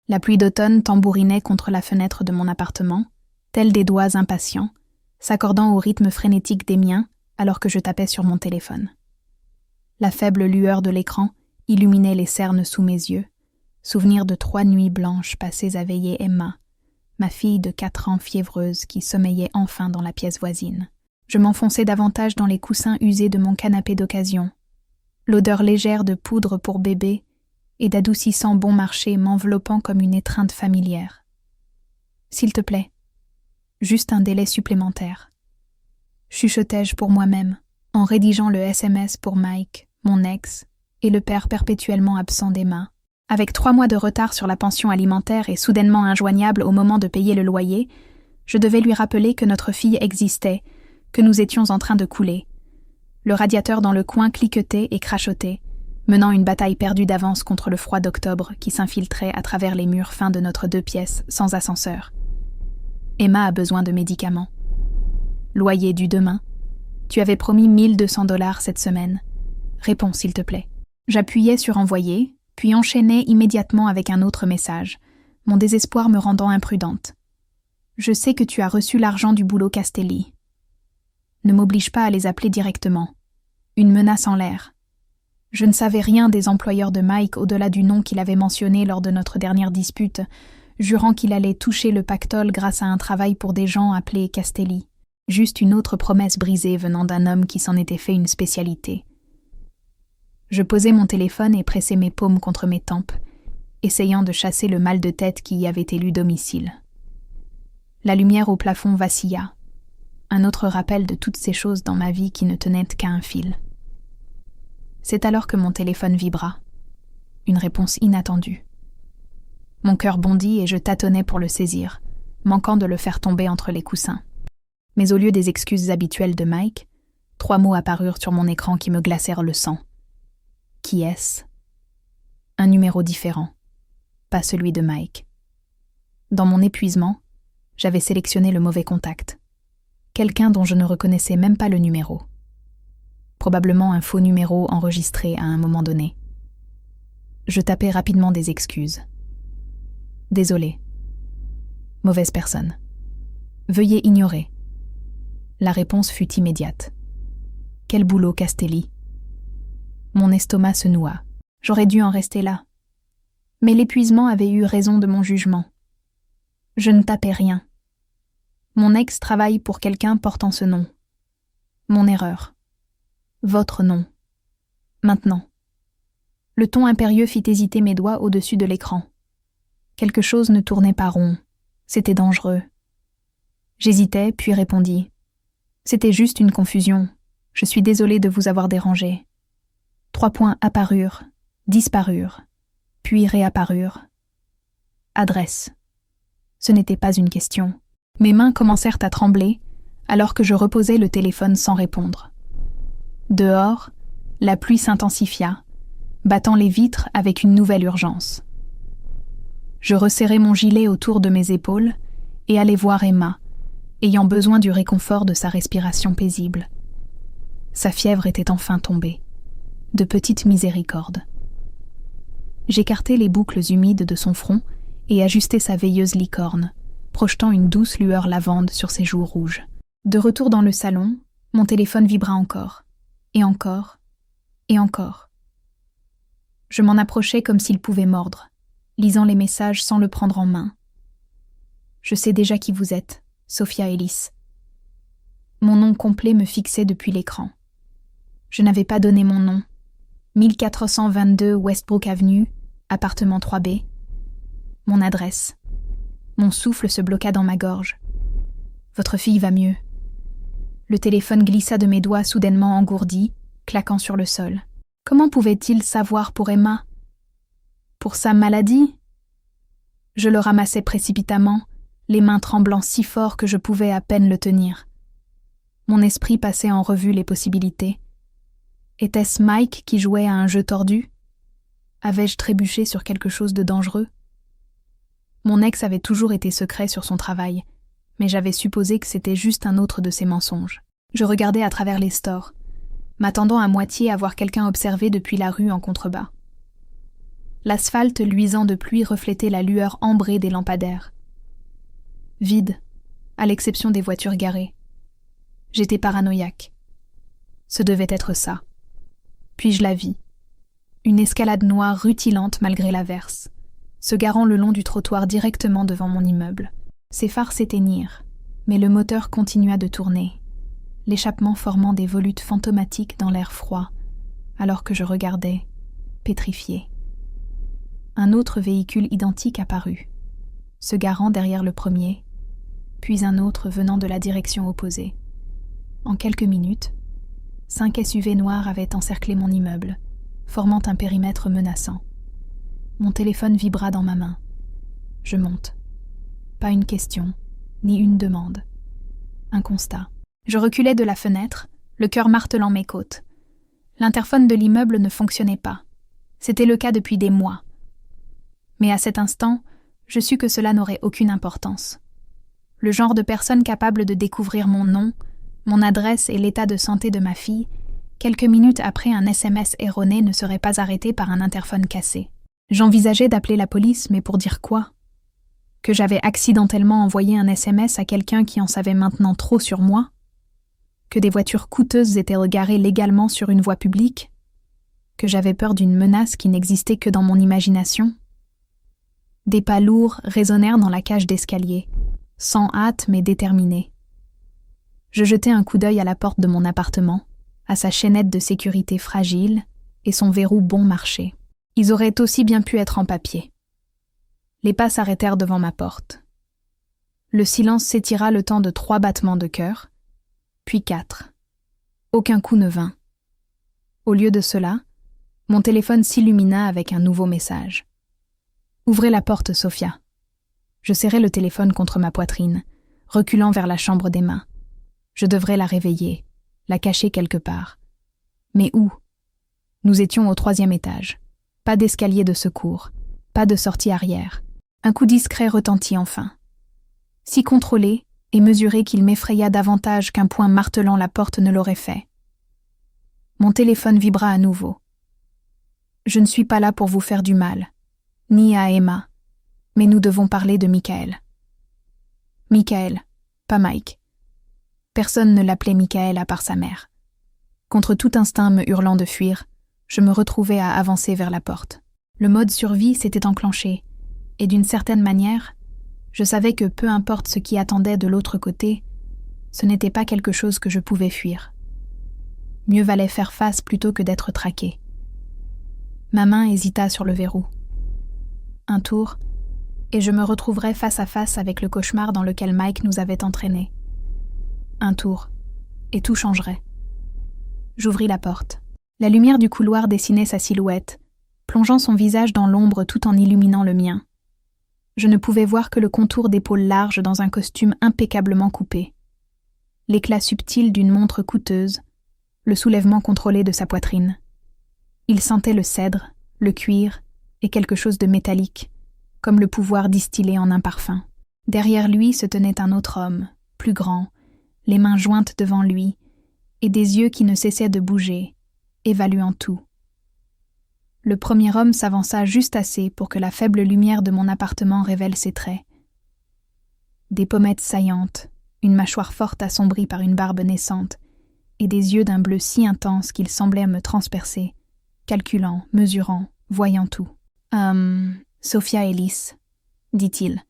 La pluie d'automne tambourinait contre la fenêtre de mon appartement, tels des doigts impatients, s'accordant au rythme frénétique des miens alors que je tapais sur mon téléphone. La faible lueur de l'écran illuminait les cernes sous mes yeux, souvenir de 3 nuits blanches passées à veiller Emma, ma fille de 4 ans fiévreuse qui sommeillait enfin dans la pièce voisine. Je m'enfonçais davantage dans les coussins usés de mon canapé d'occasion. L'odeur légère de poudre pour bébé et d'adoucissant bon marché m'enveloppant comme une étreinte familière. S'il te plaît, juste un délai supplémentaire. Chuchotai-je pour moi-même, en rédigeant le SMS pour Mike, mon ex, et le père perpétuellement absent d'Emma. Avec 3 mois de retard sur la pension alimentaire et soudainement injoignable au moment de payer le loyer, je devais lui rappeler que notre fille existait, que nous étions en train de couler. Le radiateur dans le coin cliquetait et crachotait, menant une bataille perdue d'avance contre le froid d'octobre qui s'infiltrait à travers les murs fins de notre 2 pièces sans ascenseur. Emma a besoin de médicaments. Loyer dû demain. Tu avais promis $1 200 cette semaine. Réponds, s'il te plaît. J'appuyais sur envoyer, puis enchaînais immédiatement avec un autre message, mon désespoir me rendant imprudente. Je sais que tu as reçu l'argent du boulot Castelli. Ne m'oblige pas à les appeler directement. Une menace en l'air. Je ne savais rien des employeurs de Mike au-delà du nom qu'il avait mentionné lors de notre dernière dispute, jurant qu'il allait toucher le pactole grâce à un travail pour des gens appelés Castelli. Juste une autre promesse brisée venant d'un homme qui s'en était fait une spécialité. Je posai mon téléphone et pressai mes paumes contre mes tempes, essayant de chasser le mal de tête qui y avait élu domicile. La lumière au plafond vacilla. Un autre rappel de toutes ces choses dans ma vie qui ne tenaient qu'à un fil. C'est alors que mon téléphone vibra. Une réponse inattendue. Mon cœur bondit et je tâtonnais pour le saisir, manquant de le faire tomber entre les coussins. Mais au lieu des excuses habituelles de Mike, 3 mots apparurent sur mon écran qui me glacèrent le sang. Qui est-ce ? Un numéro différent, pas celui de Mike. Dans mon épuisement, j'avais sélectionné le mauvais contact. Quelqu'un dont je ne reconnaissais même pas le numéro. Probablement un faux numéro enregistré à un moment donné. Je tapais rapidement des excuses. Désolé. Mauvaise personne. Veuillez ignorer. La réponse fut immédiate. Quel boulot, Castelli. Mon estomac se noua. J'aurais dû en rester là. Mais l'épuisement avait eu raison de mon jugement. Je ne tapais rien. Mon ex travaille pour quelqu'un portant ce nom. Mon erreur. Votre nom. Maintenant. Le ton impérieux fit hésiter mes doigts au-dessus de l'écran. Quelque chose ne tournait pas rond. C'était dangereux. J'hésitais, puis répondis. C'était juste une confusion. Je suis désolée de vous avoir dérangé. 3 points apparurent, disparurent, puis réapparurent. Adresse. Ce n'était pas une question. Mes mains commencèrent à trembler alors que je reposais le téléphone sans répondre. Dehors, la pluie s'intensifia, battant les vitres avec une nouvelle urgence. Je resserrai mon gilet autour de mes épaules et allai voir Emma, ayant besoin du réconfort de sa respiration paisible. Sa fièvre était enfin tombée. De petites miséricordes. J'écartai les boucles humides de son front et ajustai sa veilleuse licorne, projetant une douce lueur lavande sur ses joues rouges. De retour dans le salon, mon téléphone vibra encore, et encore, et encore. Je m'en approchais comme s'il pouvait mordre, lisant les messages sans le prendre en main. Je sais déjà qui vous êtes, Sophia Ellis. Mon nom complet me fixait depuis l'écran. Je n'avais pas donné mon nom. 1422 Westbrook Avenue, appartement 3B. Mon adresse. Mon souffle se bloqua dans ma gorge. Votre fille va mieux. Le téléphone glissa de mes doigts soudainement engourdis, claquant sur le sol. Comment pouvait-il savoir pour Emma ? Pour sa maladie ? Je le ramassai précipitamment, les mains tremblant si fort que je pouvais à peine le tenir. Mon esprit passait en revue les possibilités. Était-ce Mike qui jouait à un jeu tordu ? Avais-je trébuché sur quelque chose de dangereux ? Mon ex avait toujours été secret sur son travail, mais j'avais supposé que c'était juste un autre de ses mensonges. Je regardais à travers les stores, m'attendant à moitié à voir quelqu'un observer depuis la rue en contrebas. L'asphalte luisant de pluie reflétait la lueur ambrée des lampadaires. Vide, à l'exception des voitures garées. J'étais paranoïaque. Ce devait être ça. Puis je la vis. Une escalade noire rutilante malgré l'averse, se garant le long du trottoir directement devant mon immeuble. Ses phares s'éteignirent, mais le moteur continua de tourner, l'échappement formant des volutes fantomatiques dans l'air froid, alors que je regardais, pétrifié. Un autre véhicule identique apparut, se garant derrière le premier, puis un autre venant de la direction opposée. En quelques minutes, 5 SUV noirs avaient encerclé mon immeuble, formant un périmètre menaçant. Mon téléphone vibra dans ma main. Je monte. Pas une question, ni une demande. Un constat. Je reculais de la fenêtre, le cœur martelant mes côtes. L'interphone de l'immeuble ne fonctionnait pas. C'était le cas depuis des mois. Mais à cet instant, je sus que cela n'aurait aucune importance. Le genre de personne capable de découvrir mon nom, mon adresse et l'état de santé de ma fille, quelques minutes après un SMS erroné ne serait pas arrêté par un interphone cassé. J'envisageais d'appeler la police, mais pour dire quoi ? Que j'avais accidentellement envoyé un SMS à quelqu'un qui en savait maintenant trop sur moi ? Que des voitures coûteuses étaient garées légalement sur une voie publique ? Que j'avais peur d'une menace qui n'existait que dans mon imagination ? Des pas lourds résonnèrent dans la cage d'escalier, sans hâte mais déterminés. Je jetai un coup d'œil à la porte de mon appartement, à sa chaînette de sécurité fragile et son verrou bon marché. Ils auraient aussi bien pu être en papier. Les pas s'arrêtèrent devant ma porte. Le silence s'étira le temps de 3 battements de cœur, puis 4. Aucun coup ne vint. Au lieu de cela, mon téléphone s'illumina avec un nouveau message. « Ouvrez la porte, Sophia. » Je serrai le téléphone contre ma poitrine, reculant vers la chambre d'Emma. Je devrais la réveiller, la cacher quelque part. Mais où ? Nous étions au 3e étage. Pas d'escalier de secours, pas de sortie arrière. Un coup discret retentit enfin. Si contrôlé et mesuré qu'il m'effraya davantage qu'un poing martelant la porte ne l'aurait fait. Mon téléphone vibra à nouveau. Je ne suis pas là pour vous faire du mal, ni à Emma, mais nous devons parler de Michael. Michael, pas Mike. Personne ne l'appelait Michael à part sa mère. Contre tout instinct me hurlant de fuir, je me retrouvais à avancer vers la porte. Le mode survie s'était enclenché, et d'une certaine manière, je savais que peu importe ce qui attendait de l'autre côté, ce n'était pas quelque chose que je pouvais fuir. Mieux valait faire face plutôt que d'être traqué. Ma main hésita sur le verrou. Un tour, et je me retrouverais face à face avec le cauchemar dans lequel Mike nous avait entraînés. Un tour, et tout changerait. J'ouvris la porte. La lumière du couloir dessinait sa silhouette, plongeant son visage dans l'ombre tout en illuminant le mien. Je ne pouvais voir que le contour d'épaules larges dans un costume impeccablement coupé. L'éclat subtil d'une montre coûteuse, le soulèvement contrôlé de sa poitrine. Il sentait le cèdre, le cuir et quelque chose de métallique, comme le pouvoir distillé en un parfum. Derrière lui se tenait un autre homme, plus grand, les mains jointes devant lui, et des yeux qui ne cessaient de bouger, évaluant tout. Le premier homme s'avança juste assez pour que la faible lumière de mon appartement révèle ses traits. Des pommettes saillantes, une mâchoire forte assombrie par une barbe naissante, et des yeux d'un bleu si intense qu'ils semblaient me transpercer, calculant, mesurant, voyant tout. Sophia Ellis, dit-il,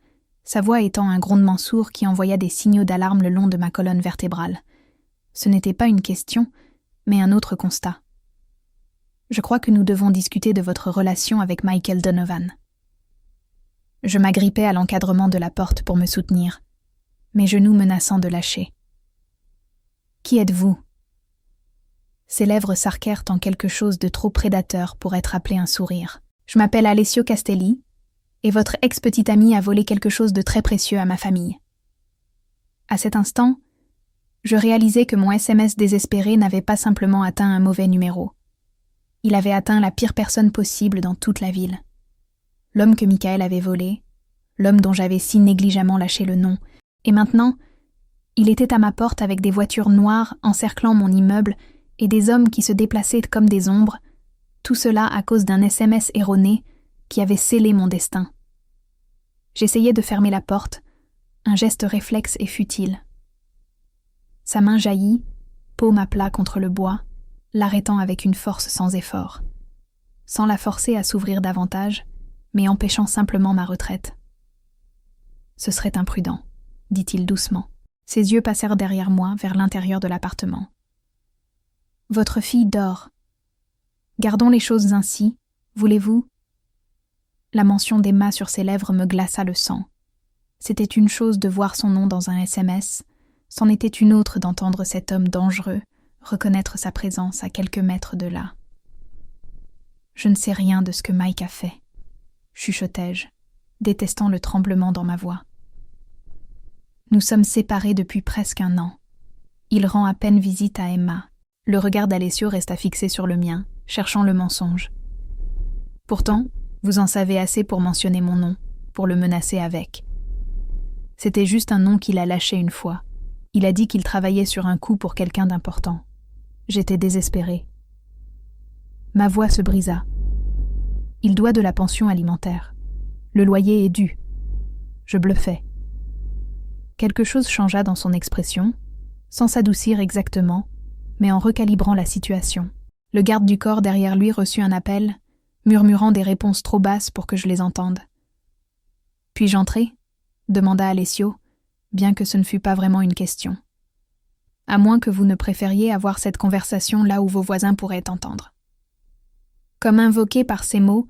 sa voix étant un grondement sourd qui envoya des signaux d'alarme le long de ma colonne vertébrale. Ce n'était pas une question, mais un autre constat. Je crois que nous devons discuter de votre relation avec Michael Donovan. Je m'agrippais à l'encadrement de la porte pour me soutenir, mes genoux menaçant de lâcher. Qui êtes-vous ? Ses lèvres s'arquèrent en quelque chose de trop prédateur pour être appelé un sourire. Je m'appelle Alessio Castelli, et votre ex-petite amie a volé quelque chose de très précieux à ma famille. À cet instant, je réalisais que mon SMS désespéré n'avait pas simplement atteint un mauvais numéro. Il avait atteint la pire personne possible dans toute la ville. L'homme que Michael avait volé, l'homme dont j'avais si négligemment lâché le nom, et maintenant, il était à ma porte avec des voitures noires encerclant mon immeuble et des hommes qui se déplaçaient comme des ombres, tout cela à cause d'un SMS erroné qui avait scellé mon destin. J'essayais de fermer la porte, un geste réflexe et futile. Sa main jaillit, paume à plat contre le bois, l'arrêtant avec une force sans effort, sans la forcer à s'ouvrir davantage, mais empêchant simplement ma retraite. « Ce serait imprudent », dit-il doucement. Ses yeux passèrent derrière moi vers l'intérieur de l'appartement. « Votre fille dort. Gardons les choses ainsi, voulez-vous » La mention d'Emma sur ses lèvres me glaça le sang. C'était une chose de voir son nom dans un SMS, c'en était une autre d'entendre cet homme dangereux reconnaître sa présence à quelques mètres de là. « Je ne sais rien de ce que Mike a fait, » chuchotai-je, détestant le tremblement dans ma voix. « Nous sommes séparés depuis presque 1 an. Il rend à peine visite à Emma. » Le regard d'Alessio resta fixé sur le mien, cherchant le mensonge. « Pourtant, vous en savez assez pour mentionner mon nom, pour le menacer avec. C'était juste un nom qu'il a lâché une fois. Il a dit qu'il travaillait sur un coup pour quelqu'un d'important. J'étais désespérée. Ma voix se brisa. Il doit de la pension alimentaire. Le loyer est dû. Je bluffais. Quelque chose changea dans son expression, sans s'adoucir exactement, mais en recalibrant la situation. Le garde du corps derrière lui reçut un appel, murmurant des réponses trop basses pour que je les entende. « Puis-je entrer ?» demanda Alessio, bien que ce ne fût pas vraiment une question. « À moins que vous ne préfériez avoir cette conversation là où vos voisins pourraient entendre. » Comme invoquée par ces mots,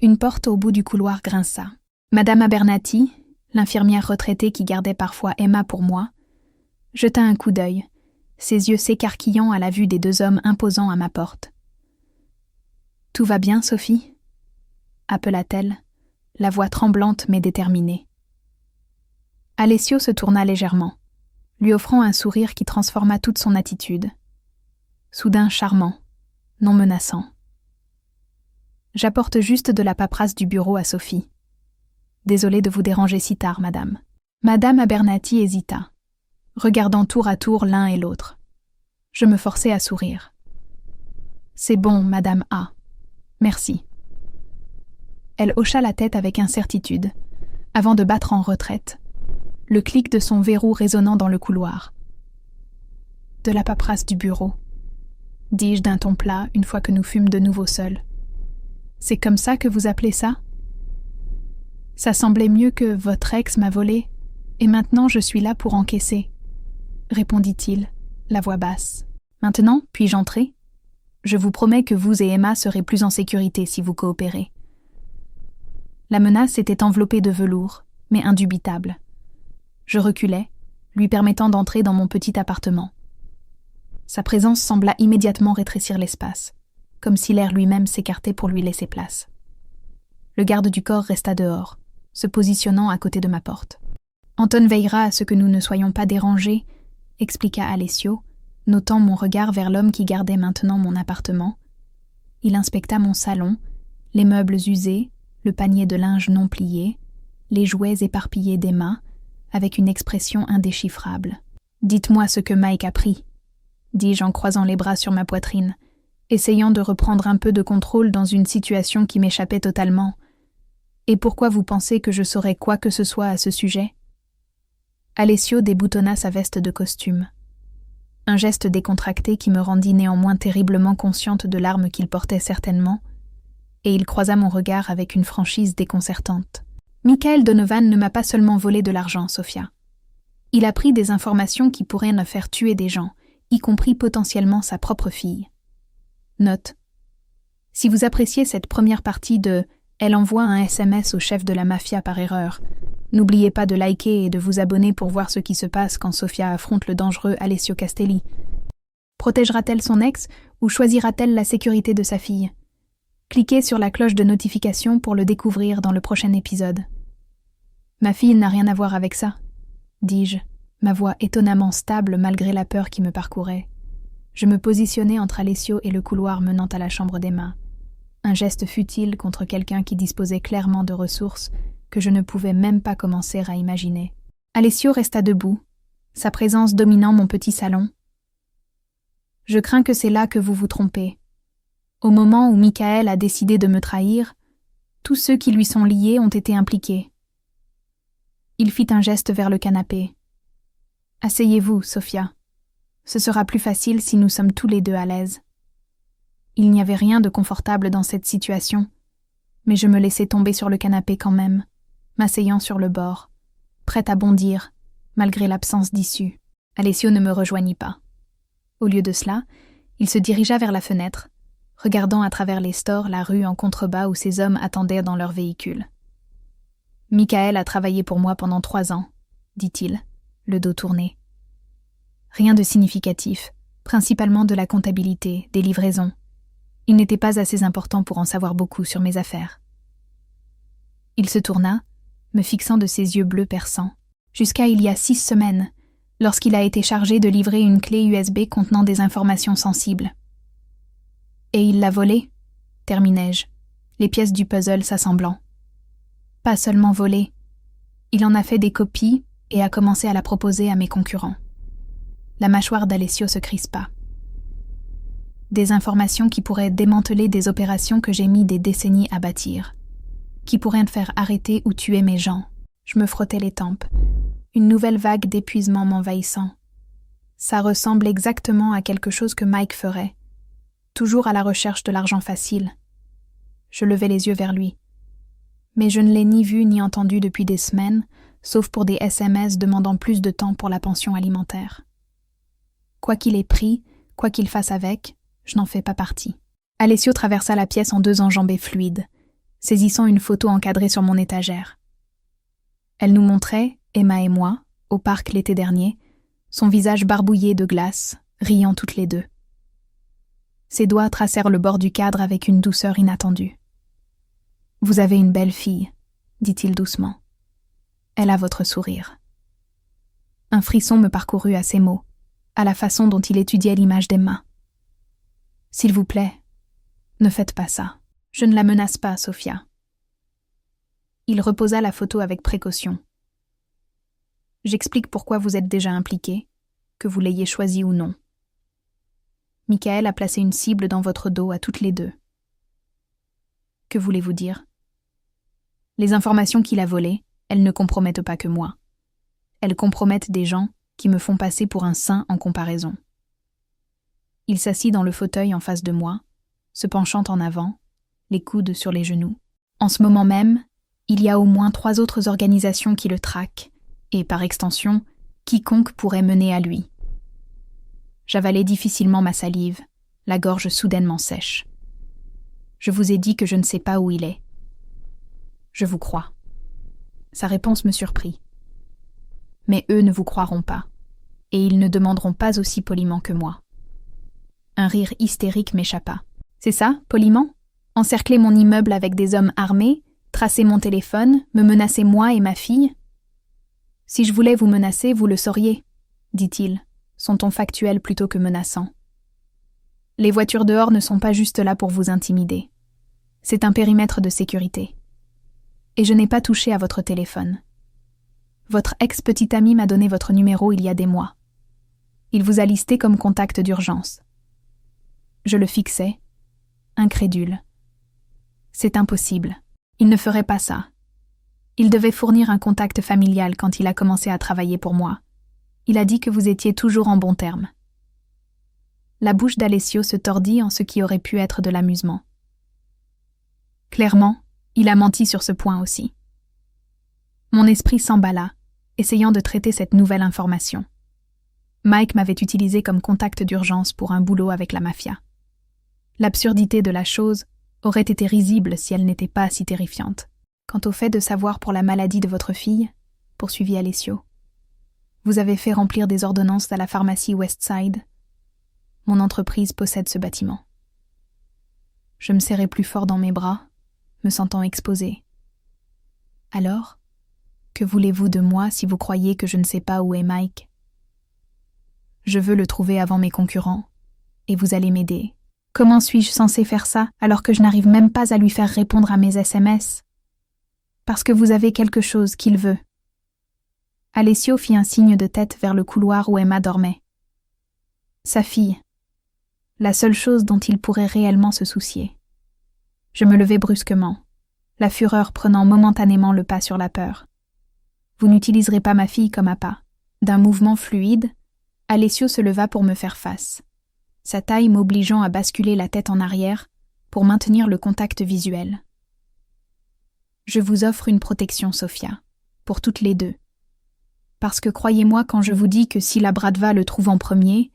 une porte au bout du couloir grinça. Madame Abernathy, l'infirmière retraitée qui gardait parfois Emma pour moi, jeta un coup d'œil, ses yeux s'écarquillant à la vue des 2 hommes imposants à ma porte. « Tout va bien, Sophie ?» appela-t-elle, la voix tremblante mais déterminée. Alessio se tourna légèrement, lui offrant un sourire qui transforma toute son attitude. Soudain charmant, non menaçant. « J'apporte juste de la paperasse du bureau à Sophie. Désolée de vous déranger si tard, madame. » Madame Abernathy hésita, regardant tour à tour l'un et l'autre. Je me forçai à sourire. « C'est bon, madame A. Merci. » Elle hocha la tête avec incertitude, avant de battre en retraite, le clic de son verrou résonnant dans le couloir. « De la paperasse du bureau, » dis-je d'un ton plat une fois que nous fûmes de nouveau seuls. « C'est comme ça que vous appelez ça ? Ça semblait mieux que votre ex m'a volé, et maintenant je suis là pour encaisser, » répondit-il, la voix basse. « Maintenant, puis-je entrer ? Je vous promets que vous et Emma serez plus en sécurité si vous coopérez. » La menace était enveloppée de velours, mais indubitable. Je reculai, lui permettant d'entrer dans mon petit appartement. Sa présence sembla immédiatement rétrécir l'espace, comme si l'air lui-même s'écartait pour lui laisser place. Le garde du corps resta dehors, se positionnant à côté de ma porte. « Anton veillera à ce que nous ne soyons pas dérangés », expliqua Alessio, notant mon regard vers l'homme qui gardait maintenant mon appartement. Il inspecta mon salon, les meubles usés, le panier de linge non plié, les jouets éparpillés d'Emma, avec une expression indéchiffrable. « Dites-moi ce que Mike a pris », dis-je en croisant les bras sur ma poitrine, essayant de reprendre un peu de contrôle dans une situation qui m'échappait totalement. « Et pourquoi vous pensez que je saurais quoi que ce soit à ce sujet ?» Alessio déboutonna sa veste de costume. Un geste décontracté qui me rendit néanmoins terriblement consciente de l'arme qu'il portait certainement, et il croisa mon regard avec une franchise déconcertante. « Michael Donovan ne m'a pas seulement volé de l'argent, Sophia. Il a pris des informations qui pourraient me faire tuer des gens, y compris potentiellement sa propre fille. » Note. Si vous appréciez cette première partie de « Elle envoie un SMS au chef de la mafia par erreur », n'oubliez pas de liker et de vous abonner pour voir ce qui se passe quand Sophia affronte le dangereux Alessio Castelli. Protégera-t-elle son ex ou choisira-t-elle la sécurité de sa fille ? Cliquez sur la cloche de notification pour le découvrir dans le prochain épisode. « Ma fille n'a rien à voir avec ça », dis-je, ma voix étonnamment stable malgré la peur qui me parcourait. Je me positionnai entre Alessio et le couloir menant à la chambre d'Emma. Un geste futile contre quelqu'un qui disposait clairement de ressources que je ne pouvais même pas commencer à imaginer. Alessio resta debout, sa présence dominant mon petit salon. « Je crains que c'est là que vous vous trompez. Au moment où Michael a décidé de me trahir, Tous ceux qui lui sont liés ont été impliqués. Il fit un geste vers le canapé. « Asseyez-vous, Sophia. Ce sera plus facile si nous sommes tous les deux à l'aise. » Il n'y avait rien de confortable dans cette situation, mais je me laissai tomber sur le canapé quand même, m'asseyant sur le bord, prête à bondir, malgré l'absence d'issue. Alessio ne me rejoignit pas. Au lieu de cela, il se dirigea vers la fenêtre, regardant à travers les stores la rue en contrebas où ces hommes attendaient dans leur véhicule. « Michael a travaillé pour moi pendant 3 ans, dit-il, le dos tourné. Rien de significatif, principalement de la comptabilité, des livraisons. Il n'était pas assez important pour en savoir beaucoup sur mes affaires. » Il se tourna, me fixant de ses yeux bleus perçants, jusqu'à il y a 6 semaines, lorsqu'il a été chargé de livrer une clé USB contenant des informations sensibles. « Et il l'a volée ?» terminai-je, les pièces du puzzle s'assemblant. « Pas seulement volée. Il en a fait des copies et a commencé à la proposer à mes concurrents. » La mâchoire d'Alessio se crispa. Des informations qui pourraient démanteler des opérations que j'ai mis des décennies à bâtir, qui pourraient me faire arrêter ou tuer mes gens. Je me frottais les tempes, une nouvelle vague d'épuisement m'envahissant. Ça ressemble exactement à quelque chose que Mike ferait, toujours à la recherche de l'argent facile. Je levai les yeux vers lui. Mais je ne l'ai ni vu ni entendu depuis des semaines, sauf pour des SMS demandant plus de temps pour la pension alimentaire. Quoi qu'il ait pris, quoi qu'il fasse avec, je n'en fais pas partie. Alessio traversa la pièce en 2 enjambées fluides, saisissant une photo encadrée sur mon étagère. Elle nous montrait, Emma et moi, au parc l'été dernier, son visage barbouillé de glace, riant toutes les deux. Ses doigts tracèrent le bord du cadre avec une douceur inattendue. « Vous avez une belle fille, » dit-il doucement. « Elle a votre sourire. » Un frisson me parcourut à ces mots, à la façon dont il étudiait l'image d'Emma. « S'il vous plaît, ne faites pas ça. Je ne la menace pas, Sophia. » Il reposa la photo avec précaution. « J'explique pourquoi vous êtes déjà impliqués, que vous l'ayez choisi ou non. Michael a placé une cible dans votre dos à toutes les deux. Que voulez-vous dire? Les informations qu'il a volées, elles ne compromettent pas que moi. Elles compromettent des gens qui me font passer pour un saint en comparaison. » Il s'assit dans le fauteuil en face de moi, se penchant en avant, les coudes sur les genoux. En ce moment même, il y a au moins 3 autres organisations qui le traquent, et par extension, quiconque pourrait mener à lui. J'avalai difficilement ma salive, la gorge soudainement sèche. Je vous ai dit que je ne sais pas où il est. Je vous crois. Sa réponse me surprit. Mais eux ne vous croiront pas, et ils ne demanderont pas aussi poliment que moi. Un rire hystérique m'échappa. C'est ça, poliment? Encercler mon immeuble avec des hommes armés, tracer mon téléphone, me menacer moi et ma fille? Si je voulais vous menacer, vous le sauriez, dit-il, son ton factuel plutôt que menaçant. Les voitures dehors ne sont pas juste là pour vous intimider. C'est un périmètre de sécurité. Et je n'ai pas touché à votre téléphone. Votre ex-petit ami m'a donné votre numéro il y a des mois. Il vous a listé comme contact d'urgence. Je le fixais, incrédule. C'est impossible. Il ne ferait pas ça. Il devait fournir un contact familial quand il a commencé à travailler pour moi. Il a dit que vous étiez toujours en bons termes. La bouche d'Alessio se tordit en ce qui aurait pu être de l'amusement. Clairement, il a menti sur ce point aussi. Mon esprit s'emballa, essayant de traiter cette nouvelle information. Mike m'avait utilisé comme contact d'urgence pour un boulot avec la mafia. L'absurdité de la chose aurait été risible si elle n'était pas si terrifiante. Quant au fait de savoir pour la maladie de votre fille, poursuivit Alessio, vous avez fait remplir des ordonnances à la pharmacie Westside. Mon entreprise possède ce bâtiment. Je me serrai plus fort dans mes bras, me sentant exposée. Alors, que voulez-vous de moi si vous croyez que je ne sais pas où est Mike? Je veux le trouver avant mes concurrents, et vous allez m'aider. Comment suis-je censée faire ça alors que je n'arrive même pas à lui faire répondre à mes SMS? Parce que vous avez quelque chose qu'il veut. Alessio fit un signe de tête vers le couloir où Emma dormait. Sa fille. La seule chose dont il pourrait réellement se soucier. Je me levai brusquement. la fureur prenant momentanément le pas sur la peur. Vous n'utiliserez pas ma fille comme appât. D'un mouvement fluide, Alessio se leva pour me faire face, sa taille m'obligeant à basculer la tête en arrière pour maintenir le contact visuel. Je vous offre une protection, Sofia, pour toutes les deux. Parce que croyez-moi quand je vous dis que si la Bradva le trouve en premier,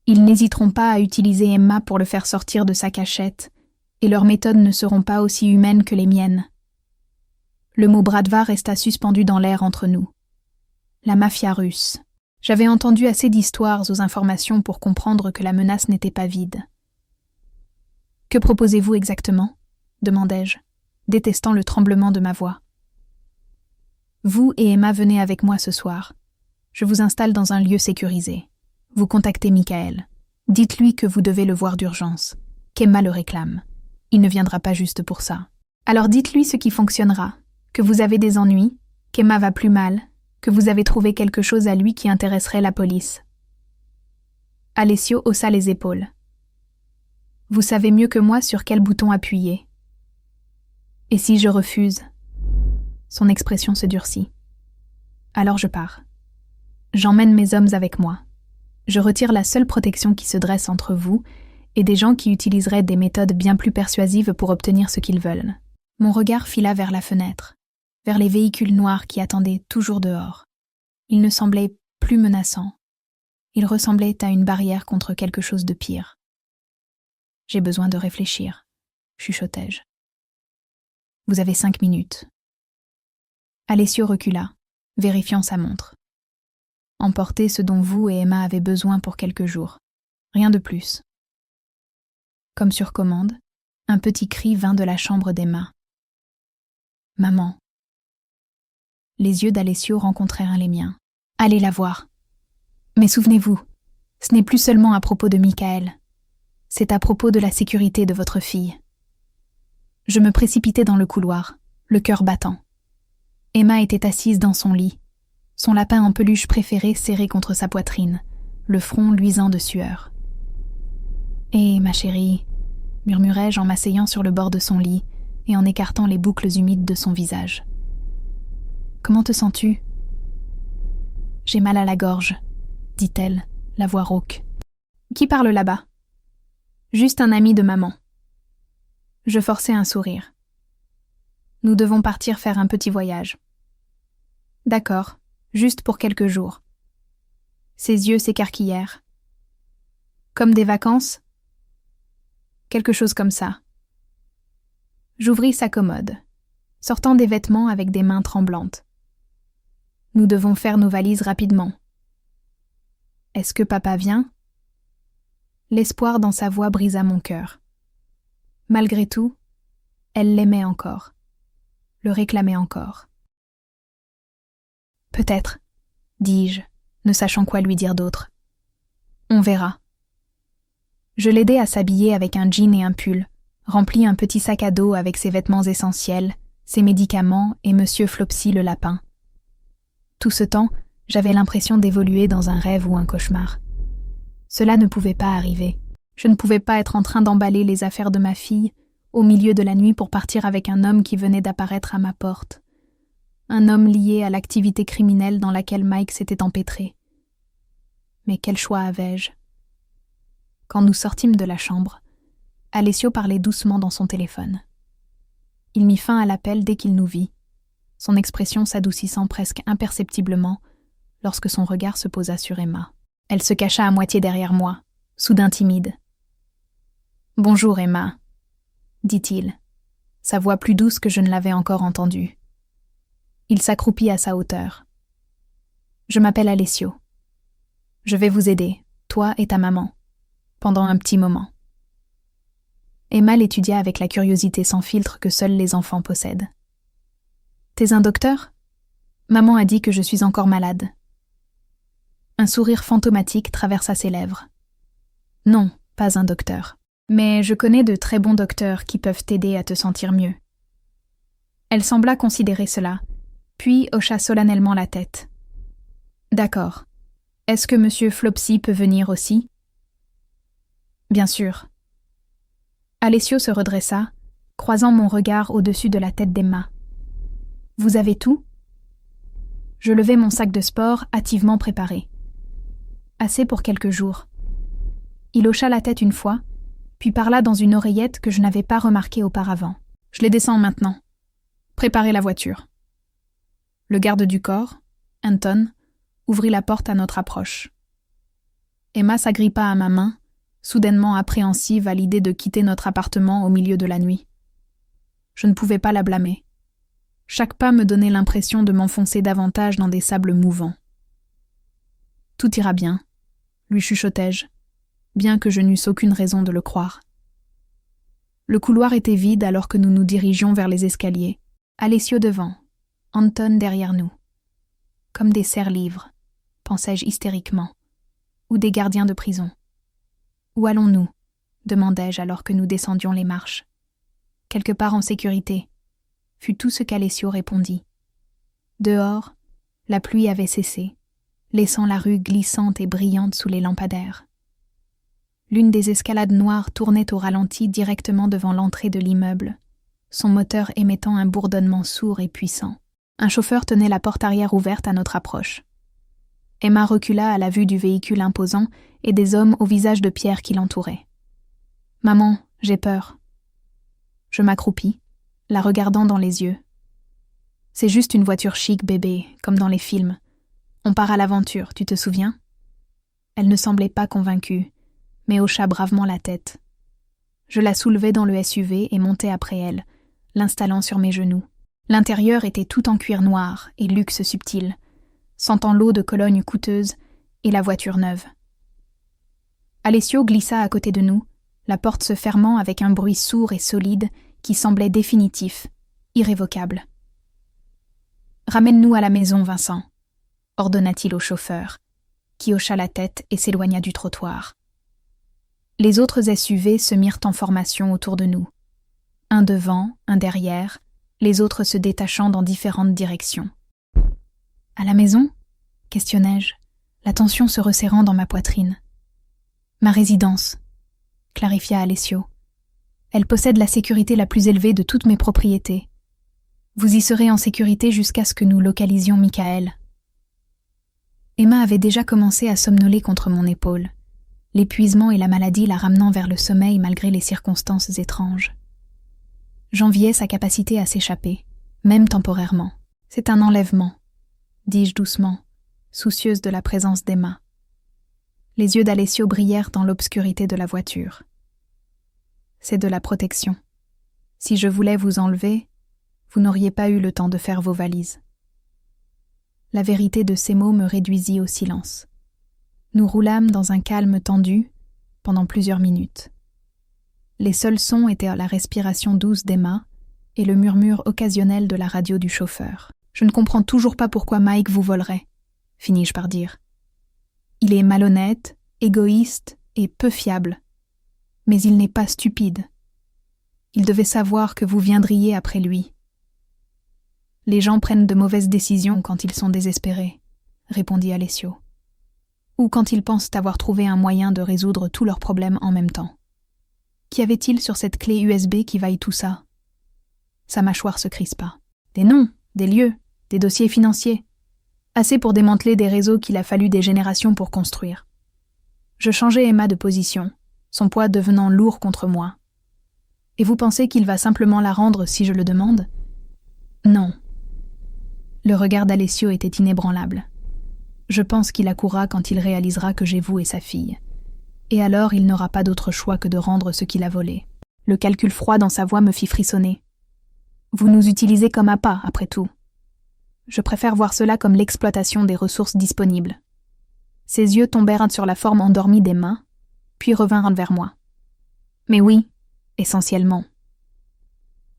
ils n'hésiteront pas à utiliser Emma pour le faire sortir de sa cachette, et leurs méthodes ne seront pas aussi humaines que les miennes. Le mot Bradva resta suspendu dans l'air entre nous. La mafia russe. J'avais entendu assez d'histoires aux informations pour comprendre que la menace n'était pas vide. « Que proposez-vous exactement ?» demandai-je, détestant le tremblement de ma voix. « Vous et Emma venez avec moi ce soir. Je vous installe dans un lieu sécurisé. Vous contactez Michael. Dites-lui que vous devez le voir d'urgence, qu'Emma le réclame. Il ne viendra pas juste pour ça. Alors dites-lui ce qui fonctionnera, que vous avez des ennuis, qu'Emma va plus mal, que vous avez trouvé quelque chose à lui qui intéresserait la police. » Alessio haussa les épaules. « Vous savez mieux que moi sur quel bouton appuyer. »« Et si je refuse ?» Son expression se durcit. « Alors je pars. J'emmène mes hommes avec moi. Je retire la seule protection qui se dresse entre vous et des gens qui utiliseraient des méthodes bien plus persuasives pour obtenir ce qu'ils veulent. » Mon regard fila vers la fenêtre, vers les véhicules noirs qui attendaient toujours dehors. Ils ne semblaient plus menaçants. Ils ressemblaient à une barrière contre quelque chose de pire. « J'ai besoin de réfléchir, » chuchotai-je. « Vous avez 5 minutes. » Alessio recula, vérifiant sa montre. « Emportez ce dont vous et Emma avez besoin pour quelques jours. Rien de plus. » Comme sur commande, un petit cri vint de la chambre d'Emma. « Maman !» Les yeux d'Alessio rencontrèrent les miens. « Allez la voir. Mais souvenez-vous, ce n'est plus seulement à propos de Michael. C'est à propos de la sécurité de votre fille. » Je me précipitai dans le couloir, le cœur battant. Emma était assise dans son lit, son lapin en peluche préféré serré contre sa poitrine, le front luisant de sueur. « Eh, ma chérie !» murmurai-je en m'asseyant sur le bord de son lit et en écartant les boucles humides de son visage. « Comment te sens-tu ?»« J'ai mal à la gorge, » dit-elle, la voix rauque. « Qui parle là-bas ?»« Juste un ami de maman. » Je forçai un sourire. « Nous devons partir faire un petit voyage. »« D'accord, juste pour quelques jours. » Ses yeux s'écarquillèrent. « Comme des vacances ?» Quelque chose comme ça. J'ouvris sa commode, sortant des vêtements avec des mains tremblantes. Nous devons faire nos valises rapidement. Est-ce que papa vient ? L'espoir dans sa voix brisa mon cœur. Malgré tout, elle l'aimait encore, le réclamait encore. Peut-être, dis-je, ne sachant quoi lui dire d'autre. On verra. Je l'aidai à s'habiller avec un jean et un pull, remplis un petit sac à dos avec ses vêtements essentiels, ses médicaments et Monsieur Flopsy le lapin. Tout ce temps, j'avais l'impression d'évoluer dans un rêve ou un cauchemar. Cela ne pouvait pas arriver. Je ne pouvais pas être en train d'emballer les affaires de ma fille au milieu de la nuit pour partir avec un homme qui venait d'apparaître à ma porte. Un homme lié à l'activité criminelle dans laquelle Mike s'était empêtré. Mais quel choix avais-je ? Quand nous sortîmes de la chambre, Alessio parlait doucement dans son téléphone. Il mit fin à l'appel dès qu'il nous vit, son expression s'adoucissant presque imperceptiblement lorsque son regard se posa sur Emma. Elle se cacha à moitié derrière moi, soudain timide. « Bonjour Emma », dit-il, sa voix plus douce que je ne l'avais encore entendue. Il s'accroupit à sa hauteur. « Je m'appelle Alessio. Je vais vous aider, toi et ta maman, pendant un petit moment. » Emma l'étudia avec la curiosité sans filtre que seuls les enfants possèdent. « T'es un docteur ? Maman a dit que je suis encore malade. » Un sourire fantomatique traversa ses lèvres. « Non, pas un docteur. Mais je connais de très bons docteurs qui peuvent t'aider à te sentir mieux. » Elle sembla considérer cela, puis hocha solennellement la tête. « D'accord. Est-ce que Monsieur Flopsy peut venir aussi ? » « Bien sûr. » Alessio se redressa, croisant mon regard au-dessus de la tête d'Emma. « Vous avez tout ?» Je levai mon sac de sport, hâtivement préparé. « Assez pour quelques jours. » Il hocha la tête une fois, puis parla dans une oreillette que je n'avais pas remarquée auparavant. « Je les descends maintenant. Préparez la voiture. » Le garde du corps, Anton, ouvrit la porte à notre approche. Emma s'agrippa à ma main, soudainement appréhensive à l'idée de quitter notre appartement au milieu de la nuit. Je ne pouvais pas la blâmer. Chaque pas me donnait l'impression de m'enfoncer davantage dans des sables mouvants. « Tout ira bien, » lui chuchotai-je, bien que je n'eusse aucune raison de le croire. Le couloir était vide alors que nous nous dirigions vers les escaliers, Alessio devant, Anton derrière nous. Comme des serres-livres, pensai-je hystériquement, ou des gardiens de prison. « Où allons-nous » demandai-je alors que nous descendions les marches. « Quelque part en sécurité » fut tout ce qu'Alessio répondit. Dehors, la pluie avait cessé, laissant la rue glissante et brillante sous les lampadaires. L'une des escalades noires tournait au ralenti directement devant l'entrée de l'immeuble, son moteur émettant un bourdonnement sourd et puissant. Un chauffeur tenait la porte arrière ouverte à notre approche. Emma recula à la vue du véhicule imposant et des hommes au visage de pierre qui l'entouraient. « Maman, j'ai peur. » Je m'accroupis, la regardant dans les yeux. « C'est juste une voiture chic, bébé, comme dans les films. On part à l'aventure, tu te souviens ?» Elle ne semblait pas convaincue, mais hocha bravement la tête. Je la soulevai dans le SUV et montai après elle, l'installant sur mes genoux. L'intérieur était tout en cuir noir et luxe subtil, sentant l'eau de Cologne coûteuse et la voiture neuve. Alessio glissa à côté de nous, la porte se fermant avec un bruit sourd et solide qui semblait définitif, irrévocable. « Ramène-nous à la maison, Vincent », ordonna-t-il au chauffeur, qui hocha la tête et s'éloigna du trottoir. Les autres SUV se mirent en formation autour de nous. Un devant, un derrière, les autres se détachant dans différentes directions. « À la maison ?» questionnai-je, la tension se resserrant dans ma poitrine. « Ma résidence », clarifia Alessio. « Elle possède la sécurité la plus élevée de toutes mes propriétés. Vous y serez en sécurité jusqu'à ce que nous localisions Michael. » Emma avait déjà commencé à somnoler contre mon épaule, l'épuisement et la maladie la ramenant vers le sommeil malgré les circonstances étranges. J'enviais sa capacité à s'échapper, même temporairement. « C'est un enlèvement », dis-je doucement, soucieuse de la présence d'Emma. Les yeux d'Alessio brillèrent dans l'obscurité de la voiture. « C'est de la protection. Si je voulais vous enlever, vous n'auriez pas eu le temps de faire vos valises. » La vérité de ces mots me réduisit au silence. Nous roulâmes dans un calme tendu pendant plusieurs minutes. Les seuls sons étaient la respiration douce d'Emma et le murmure occasionnel de la radio du chauffeur. « Je ne comprends toujours pas pourquoi Mike vous volerait, » finis-je par dire. « Il est malhonnête, égoïste et peu fiable. Mais il n'est pas stupide. Il devait savoir que vous viendriez après lui. » « Les gens prennent de mauvaises décisions quand ils sont désespérés, » répondit Alessio. « Ou quand ils pensent avoir trouvé un moyen de résoudre tous leurs problèmes en même temps. Qu'y avait-il sur cette clé USB qui vaille tout ça ?» Sa mâchoire se crispa. « Des noms, des lieux, des dossiers financiers. Assez pour démanteler des réseaux qu'il a fallu des générations pour construire. » Je changeai Emma de position, son poids devenant lourd contre moi. « Et vous pensez qu'il va simplement la rendre si je le demande ?»« Non. » Le regard d'Alessio était inébranlable. Je pense qu'il accourra quand il réalisera que j'ai vous et sa fille. Et alors il n'aura pas d'autre choix que de rendre ce qu'il a volé. Le calcul froid dans sa voix me fit frissonner. Vous nous utilisez comme appât, après tout. Je préfère voir cela comme l'exploitation des ressources disponibles. Ses yeux tombèrent sur la forme endormie d'Emma, puis revinrent vers moi. Mais oui, essentiellement.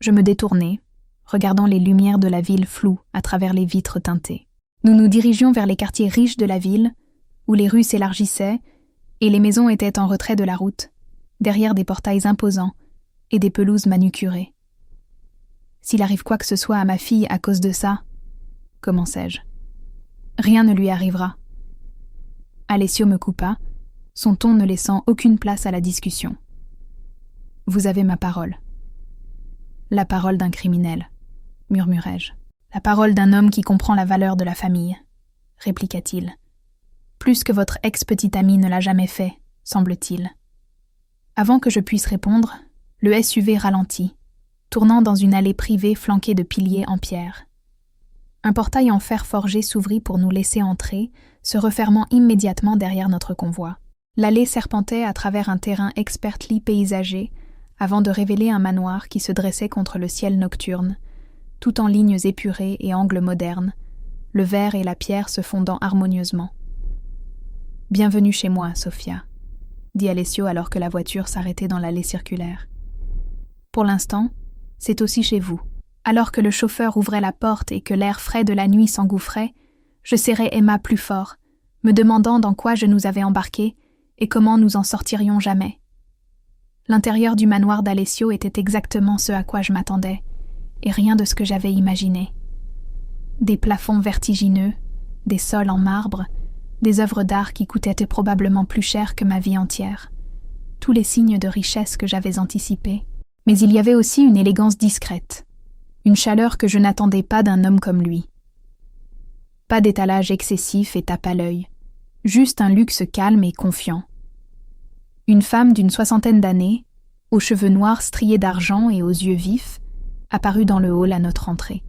Je me détournai, regardant les lumières de la ville floues à travers les vitres teintées. Nous nous dirigions vers les quartiers riches de la ville, où les rues s'élargissaient et les maisons étaient en retrait de la route, derrière des portails imposants et des pelouses manucurées. S'il arrive quoi que ce soit à ma fille à cause de ça, commençai-je. Rien ne lui arrivera. Alessio me coupa, son ton ne laissant aucune place à la discussion. Vous avez ma parole. La parole d'un criminel, murmurai-je. La parole d'un homme qui comprend la valeur de la famille, répliqua-t-il. Plus que votre ex-petite amie ne l'a jamais fait, semble-t-il. Avant que je puisse répondre, le SUV ralentit, tournant dans une allée privée flanquée de piliers en pierre. Un portail en fer forgé s'ouvrit pour nous laisser entrer, se refermant immédiatement derrière notre convoi. L'allée serpentait à travers un terrain expertly paysagé avant de révéler un manoir qui se dressait contre le ciel nocturne, tout en lignes épurées et angles modernes, le verre et la pierre se fondant harmonieusement. « Bienvenue chez moi, Sophia », dit Alessio alors que la voiture s'arrêtait dans l'allée circulaire. « Pour l'instant, c'est aussi chez vous. » Alors que le chauffeur ouvrait la porte et que l'air frais de la nuit s'engouffrait, je serrai Emma plus fort, me demandant dans quoi je nous avais embarqués et comment nous en sortirions jamais. L'intérieur du manoir d'Alessio était exactement ce à quoi je m'attendais, et rien de ce que j'avais imaginé. Des plafonds vertigineux, des sols en marbre, des œuvres d'art qui coûtaient probablement plus cher que ma vie entière. Tous les signes de richesse que j'avais anticipés. Mais il y avait aussi une élégance discrète, une chaleur que je n'attendais pas d'un homme comme lui. Pas d'étalage excessif et tape à l'œil, juste un luxe calme et confiant. Une femme d'une 60aine d'années, aux cheveux noirs striés d'argent et aux yeux vifs, apparut dans le hall à notre entrée.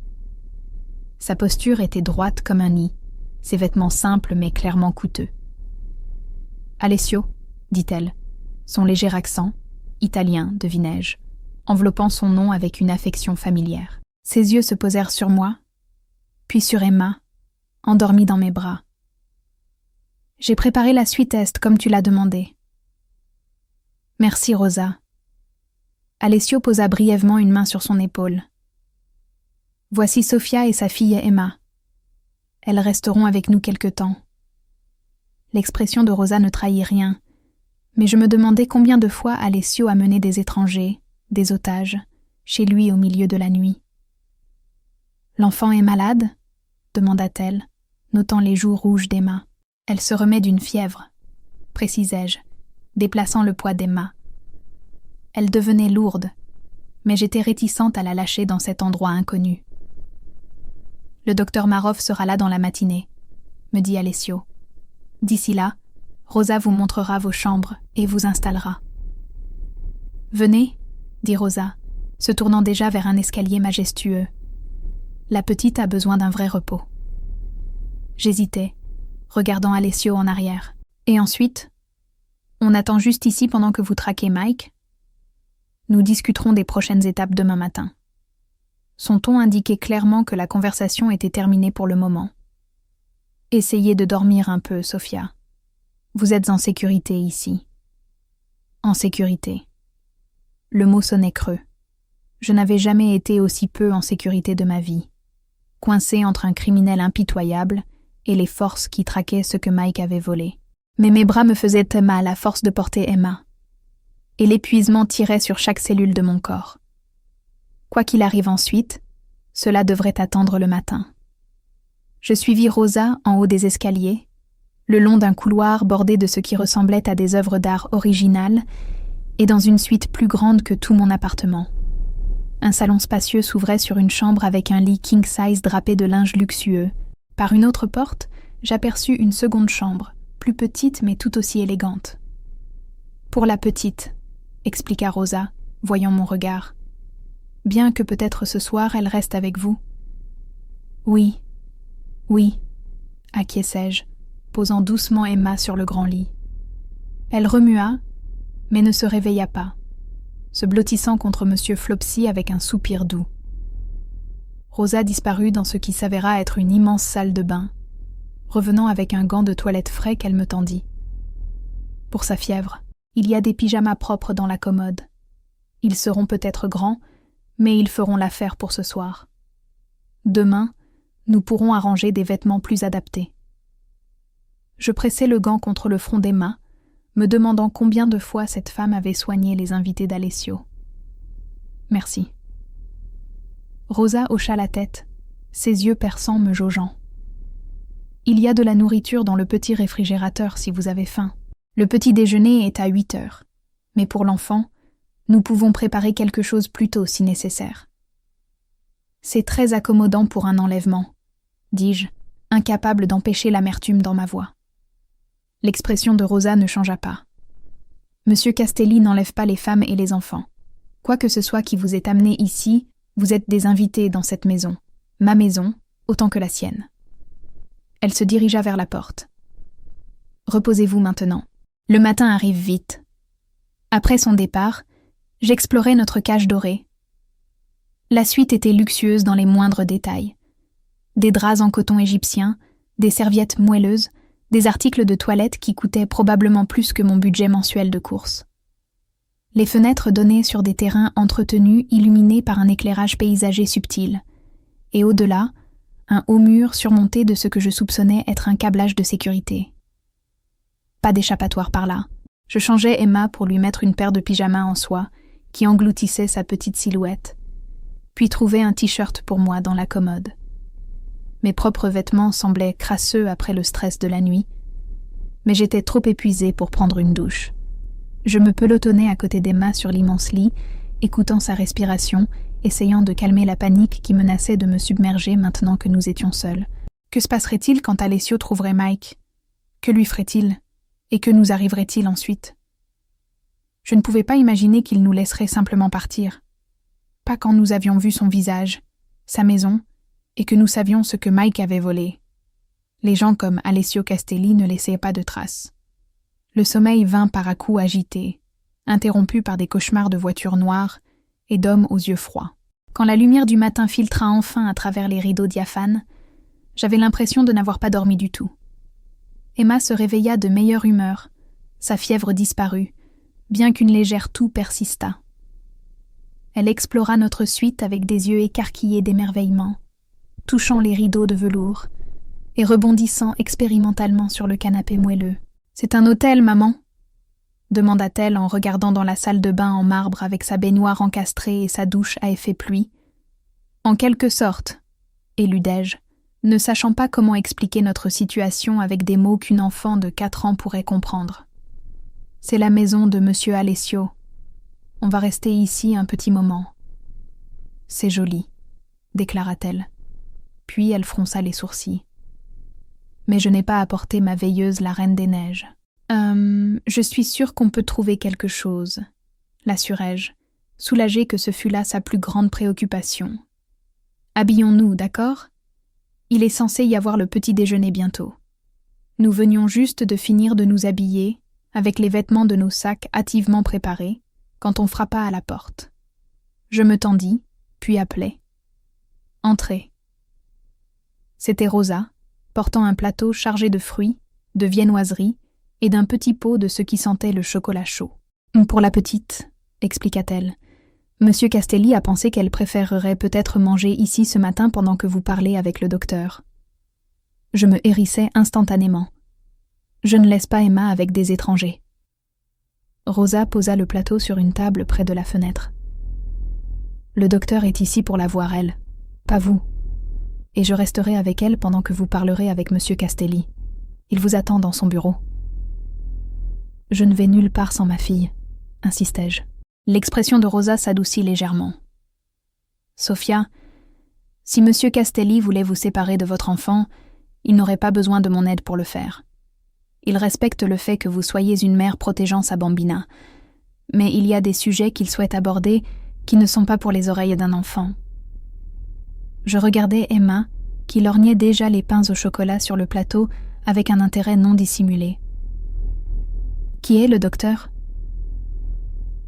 Sa posture était droite comme un nid, ses vêtements simples mais clairement coûteux. « Alessio », dit-elle, son léger accent, italien, devinai-je, enveloppant son nom avec une affection familière. Ses yeux se posèrent sur moi, puis sur Emma, endormie dans mes bras. « J'ai préparé la suite est comme tu l'as demandé. »« Merci, Rosa. » Alessio posa brièvement une main sur son épaule. « Voici Sophia et sa fille Emma. Elles resteront avec nous quelque temps. » L'expression de Rosa ne trahit rien, mais je me demandais combien de fois Alessio a mené des étrangers, des otages, chez lui au milieu de la nuit. « L'enfant est malade ?» demanda-t-elle, notant les joues rouges d'Emma. « Elle se remet d'une fièvre », précisai-je, déplaçant le poids d'Emma. Elle devenait lourde, mais j'étais réticente à la lâcher dans cet endroit inconnu. « Le docteur Marov sera là dans la matinée », me dit Alessio. « D'ici là, Rosa vous montrera vos chambres et vous installera. »« Venez », dit Rosa, se tournant déjà vers un escalier majestueux. « La petite a besoin d'un vrai repos. » J'hésitais, regardant Alessio en arrière. « Et ensuite ? On attend juste ici pendant que vous traquez Mike ? Nous discuterons des prochaines étapes demain matin. » Son ton indiquait clairement que la conversation était terminée pour le moment. « Essayez de dormir un peu, Sophia. Vous êtes en sécurité ici. » En sécurité. Le mot sonnait creux. Je n'avais jamais été aussi peu en sécurité de ma vie, coincée entre un criminel impitoyable et les forces qui traquaient ce que Mike avait volé. Mais mes bras me faisaient mal à force de porter Emma, et l'épuisement tirait sur chaque cellule de mon corps. Quoi qu'il arrive ensuite, cela devrait attendre le matin. Je suivis Rosa en haut des escaliers, le long d'un couloir bordé de ce qui ressemblait à des œuvres d'art originales, et dans une suite plus grande que tout mon appartement. Un salon spacieux s'ouvrait sur une chambre avec un lit king-size drapé de linge luxueux. Par une autre porte, j'aperçus une seconde chambre, plus petite mais tout aussi élégante. « Pour la petite », expliqua Rosa, voyant mon regard. « Bien que peut-être ce soir elle reste avec vous. »« Oui, oui, » acquiesçai-je, posant doucement Emma sur le grand lit. Elle remua, mais ne se réveilla pas, se blottissant contre M. Flopsy avec un soupir doux. Rosa disparut dans ce qui s'avéra être une immense salle de bain, revenant avec un gant de toilette frais qu'elle me tendit. Pour sa fièvre, il y a des pyjamas propres dans la commode. Ils seront peut-être grands, mais ils feront l'affaire pour ce soir. Demain, nous pourrons arranger des vêtements plus adaptés. Je pressai le gant contre le front d'Emma, me demandant combien de fois cette femme avait soigné les invités d'Alessio. « Merci. » Rosa hocha la tête, ses yeux perçants me jaugeant. « Il y a de la nourriture dans le petit réfrigérateur si vous avez faim. Le petit déjeuner est à 8 heures, mais pour l'enfant, Nous pouvons préparer quelque chose plus tôt si nécessaire. C'est très accommodant pour un enlèvement, dis-je, incapable d'empêcher l'amertume dans ma voix. L'expression de Rosa ne changea pas. Monsieur Castelli n'enlève pas les femmes et les enfants. Quoi que ce soit qui vous ait amené ici, vous êtes des invités dans cette maison, ma maison, autant que la sienne. Elle se dirigea vers la porte. Reposez-vous maintenant. Le matin arrive vite. Après son départ, j'explorais notre cage dorée. La suite était luxueuse dans les moindres détails. Des draps en coton égyptien, des serviettes moelleuses, des articles de toilette qui coûtaient probablement plus que mon budget mensuel de courses. Les fenêtres donnaient sur des terrains entretenus illuminés par un éclairage paysager subtil, et au-delà, un haut mur surmonté de ce que je soupçonnais être un câblage de sécurité. Pas d'échappatoire par là. Je changeais Emma pour lui mettre une paire de pyjamas en soie qui engloutissait sa petite silhouette, puis trouvais un t-shirt pour moi dans la commode. Mes propres vêtements semblaient crasseux après le stress de la nuit, mais j'étais trop épuisée pour prendre une douche. Je me pelotonnais à côté d'Emma sur l'immense lit, écoutant sa respiration, essayant de calmer la panique qui menaçait de me submerger maintenant que nous étions seuls. Que se passerait-il quand Alessio trouverait Mike? Que lui ferait-il? Et que nous arriverait-il ensuite? Je ne pouvais pas imaginer qu'il nous laisserait simplement partir. Pas quand nous avions vu son visage, sa maison, et que nous savions ce que Mike avait volé. Les gens comme Alessio Castelli ne laissaient pas de traces. Le sommeil vint par à coups agités, interrompu par des cauchemars de voitures noires et d'hommes aux yeux froids. Quand la lumière du matin filtra enfin à travers les rideaux diaphanes, j'avais l'impression de n'avoir pas dormi du tout. Emma se réveilla de meilleure humeur, sa fièvre disparut, bien qu'une légère toux persistât. Elle explora notre suite avec des yeux écarquillés d'émerveillement, touchant les rideaux de velours et rebondissant expérimentalement sur le canapé moelleux. « C'est un hôtel, maman ?» demanda-t-elle en regardant dans la salle de bain en marbre avec sa baignoire encastrée et sa douche à effet pluie. « En quelque sorte, » éludai-je, ne sachant pas comment expliquer notre situation avec des mots qu'une enfant de 4 ans pourrait comprendre. « C'est la maison de Monsieur Alessio. On va rester ici un petit moment. »« C'est joli, » déclara-t-elle. Puis elle fronça les sourcils. « Mais je n'ai pas apporté ma veilleuse la Reine des Neiges. »« Je suis sûre qu'on peut trouver quelque chose, » l'assurai-je, soulagée que ce fût là sa plus grande préoccupation. « Habillons-nous, d'accord ? Il est censé y avoir le petit déjeuner bientôt. » Nous venions juste de finir de nous habiller, avec les vêtements de nos sacs hâtivement préparés, quand on frappa à la porte. Je me tendis, puis appelai. « Entrez. » C'était Rosa, portant un plateau chargé de fruits, de viennoiseries et d'un petit pot de ce qui sentait le chocolat chaud. « Pour la petite, » expliqua-t-elle. « Monsieur Castelli a pensé qu'elle préférerait peut-être manger ici ce matin pendant que vous parlez avec le docteur. » Je me hérissai instantanément. Je ne laisse pas Emma avec des étrangers. Rosa posa le plateau sur une table près de la fenêtre. « Le docteur est ici pour la voir, elle, pas vous. Et je resterai avec elle pendant que vous parlerez avec Monsieur Castelli. Il vous attend dans son bureau. » « Je ne vais nulle part sans ma fille, » insistai-je. L'expression de Rosa s'adoucit légèrement. « Sophia, si Monsieur Castelli voulait vous séparer de votre enfant, il n'aurait pas besoin de mon aide pour le faire. Il respecte le fait que vous soyez une mère protégeant sa bambina, mais il y a des sujets qu'il souhaite aborder qui ne sont pas pour les oreilles d'un enfant. » Je regardais Emma, qui lorgnait déjà les pains au chocolat sur le plateau avec un intérêt non dissimulé. « Qui est le docteur ?»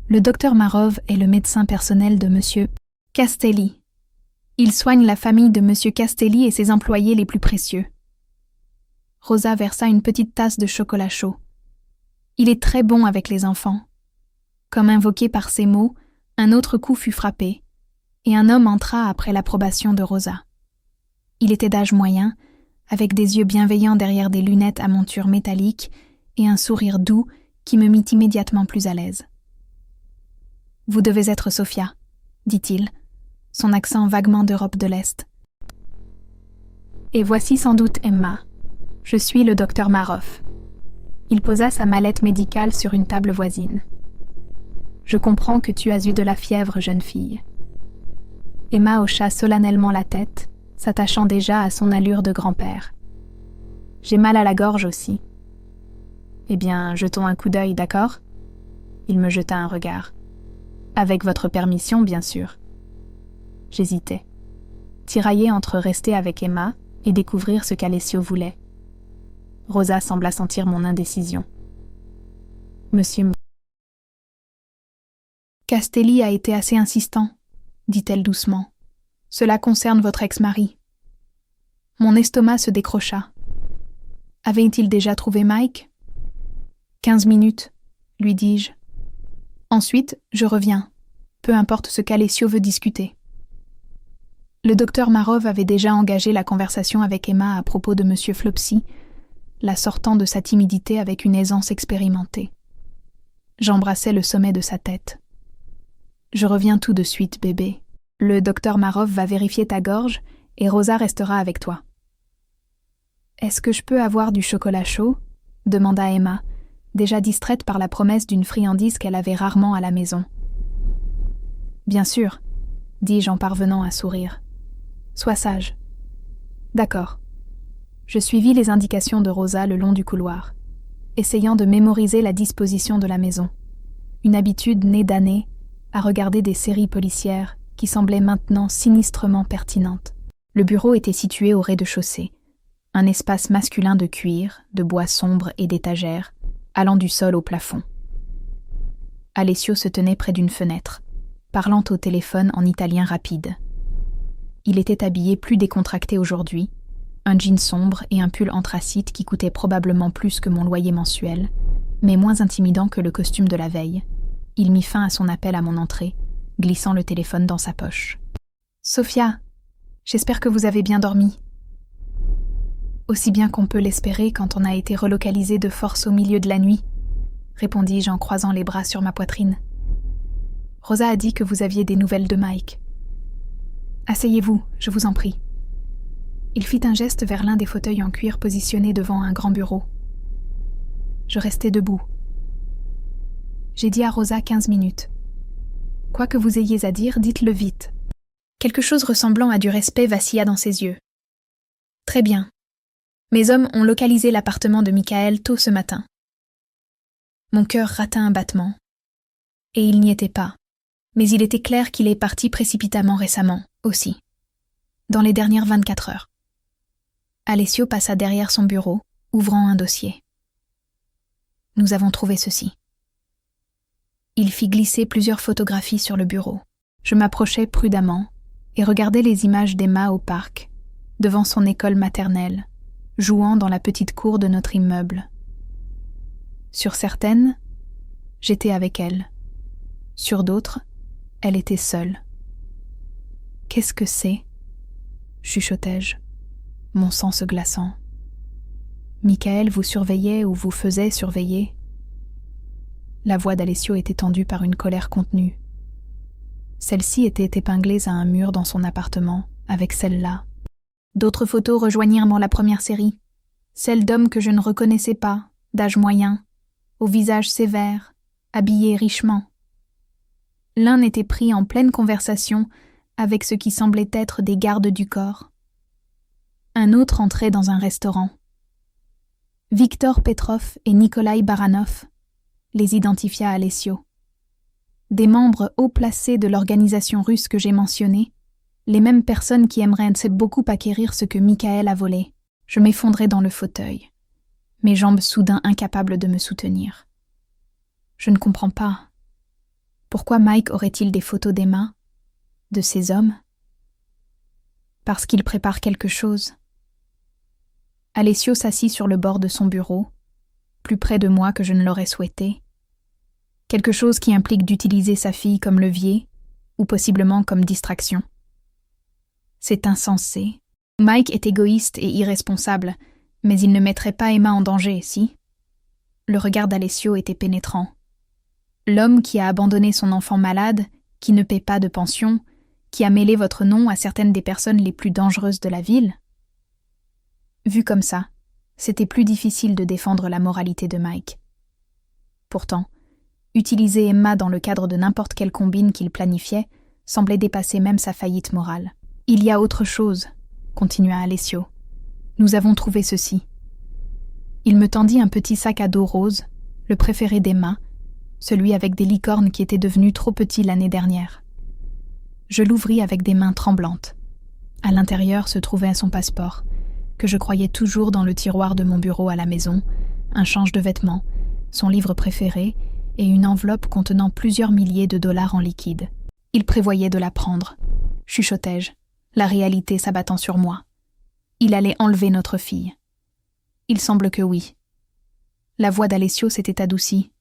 Le docteur Marov est le médecin personnel de Monsieur Castelli. Il soigne la famille de Monsieur Castelli et ses employés les plus précieux. Rosa versa une petite tasse de chocolat chaud. Il est très bon avec les enfants. Comme invoqué par ces mots, un autre coup fut frappé, et un homme entra après l'approbation de Rosa. Il était d'âge moyen, avec des yeux bienveillants derrière des lunettes à monture métallique et un sourire doux qui me mit immédiatement plus à l'aise. « Vous devez être Sophia, » dit-il, son accent vaguement d'Europe de l'Est. « Et voici sans doute Emma. Je suis le docteur Marov. » Il posa sa mallette médicale sur une table voisine. Je comprends que tu as eu de la fièvre, jeune fille. » Emma hocha solennellement la tête, s'attachant déjà à son allure de grand-père. « J'ai mal à la gorge aussi. »« Eh bien, jetons un coup d'œil, d'accord ?» Il me jeta un regard. « Avec votre permission, bien sûr. » J'hésitais, tiraillée entre rester avec Emma et découvrir ce qu'Alessio voulait. Rosa sembla sentir mon indécision. « Monsieur Castelli a été assez insistant, dit-elle doucement. Cela concerne votre ex-mari. » Mon estomac se décrocha. Avait-il déjà trouvé Mike ? 15 minutes, lui dis-je. Ensuite, je reviens, peu importe ce qu'Alessio veut discuter. Le docteur Marov avait déjà engagé la conversation avec Emma à propos de Monsieur Flopsy, la sortant de sa timidité avec une aisance expérimentée. J'embrassai le sommet de sa tête. « Je reviens tout de suite, bébé. Le docteur Marov va vérifier ta gorge et Rosa restera avec toi. »« Est-ce que je peux avoir du chocolat chaud ?» demanda Emma, déjà distraite par la promesse d'une friandise qu'elle avait rarement à la maison. « Bien sûr, » dis-je en parvenant à sourire. « Sois sage. »« D'accord. » Je suivis les indications de Rosa le long du couloir, essayant de mémoriser la disposition de la maison. Une habitude née d'années à regarder des séries policières qui semblaient maintenant sinistrement pertinentes. Le bureau était situé au rez-de-chaussée, un espace masculin de cuir, de bois sombre et d'étagères, allant du sol au plafond. Alessio se tenait près d'une fenêtre, parlant au téléphone en italien rapide. Il était habillé plus décontracté aujourd'hui, un jean sombre et un pull anthracite qui coûtait probablement plus que mon loyer mensuel, mais moins intimidant que le costume de la veille. Il mit fin à son appel à mon entrée, glissant le téléphone dans sa poche. « Sophia, j'espère que vous avez bien dormi. » Aussi bien qu'on peut l'espérer quand on a été relocalisé de force au milieu de la nuit, répondis-je en croisant les bras sur ma poitrine. Rosa a dit que vous aviez des nouvelles de Mike. Asseyez-vous, je vous en prie. Il fit un geste vers l'un des fauteuils en cuir positionnés devant un grand bureau. Je restai debout. J'ai dit à Rosa 15 minutes. Quoi que vous ayez à dire, dites-le vite. Quelque chose ressemblant à du respect vacilla dans ses yeux. Très bien. Mes hommes ont localisé l'appartement de Michael tôt ce matin. Mon cœur rata un battement. Et il n'y était pas. Mais il était clair qu'il est parti précipitamment récemment, aussi. Dans les dernières 24 heures. Alessio passa derrière son bureau, ouvrant un dossier. Nous avons trouvé ceci. Il fit glisser plusieurs photographies sur le bureau. Je m'approchai prudemment et regardai les images d'Emma au parc, devant son école maternelle, jouant dans la petite cour de notre immeuble. Sur certaines, j'étais avec elle. Sur d'autres, elle était seule. « Qu'est-ce que c'est ?» chuchotai-je, mon sang se glaçant. « Michael vous surveillait ou vous faisait surveiller ?» La voix d'Alessio était tendue par une colère contenue. Celle-ci était épinglée à un mur dans son appartement, avec celle-là. D'autres photos rejoignirent la première série, celles d'hommes que je ne reconnaissais pas, d'âge moyen, au visage sévère, habillés richement. L'un était pris en pleine conversation avec ce qui semblait être des gardes du corps. Un autre entrait dans un restaurant. Victor Petrov et Nikolai Baranov les identifia Alessio. Des membres haut placés de l'organisation russe que j'ai mentionnée, les mêmes personnes qui aimeraient beaucoup acquérir ce que Michael a volé. Je m'effondrai dans le fauteuil, mes jambes soudain incapables de me soutenir. Je ne comprends pas. Pourquoi Mike aurait-il des photos d'Emma, de ces hommes ? Parce qu'il prépare quelque chose. Alessio s'assit sur le bord de son bureau, plus près de moi que je ne l'aurais souhaité. Quelque chose qui implique d'utiliser sa fille comme levier, ou possiblement comme distraction. C'est insensé. Mike est égoïste et irresponsable, mais il ne mettrait pas Emma en danger, si ? Le regard d'Alessio était pénétrant. L'homme qui a abandonné son enfant malade, qui ne paie pas de pension, qui a mêlé votre nom à certaines des personnes les plus dangereuses de la ville ? Vu comme ça, c'était plus difficile de défendre la moralité de Mike. Pourtant, Utiliser Emma dans le cadre de n'importe quelle combine qu'il planifiait semblait dépasser même sa faillite morale. « Il y a autre chose », continua Alessio. « Nous avons trouvé ceci. » Il me tendit un petit sac à dos rose, le préféré d'Emma, celui avec des licornes qui était devenu trop petit l'année dernière. Je l'ouvris avec des mains tremblantes. À l'intérieur se trouvait son passeport, que je croyais toujours dans le tiroir de mon bureau à la maison, un change de vêtements, son livre préféré et une enveloppe contenant plusieurs milliers de dollars en liquide. Il prévoyait de la prendre, chuchotai-je, la réalité s'abattant sur moi. Il allait enlever notre fille. Il semble que oui. La voix d'Alessio s'était adoucie.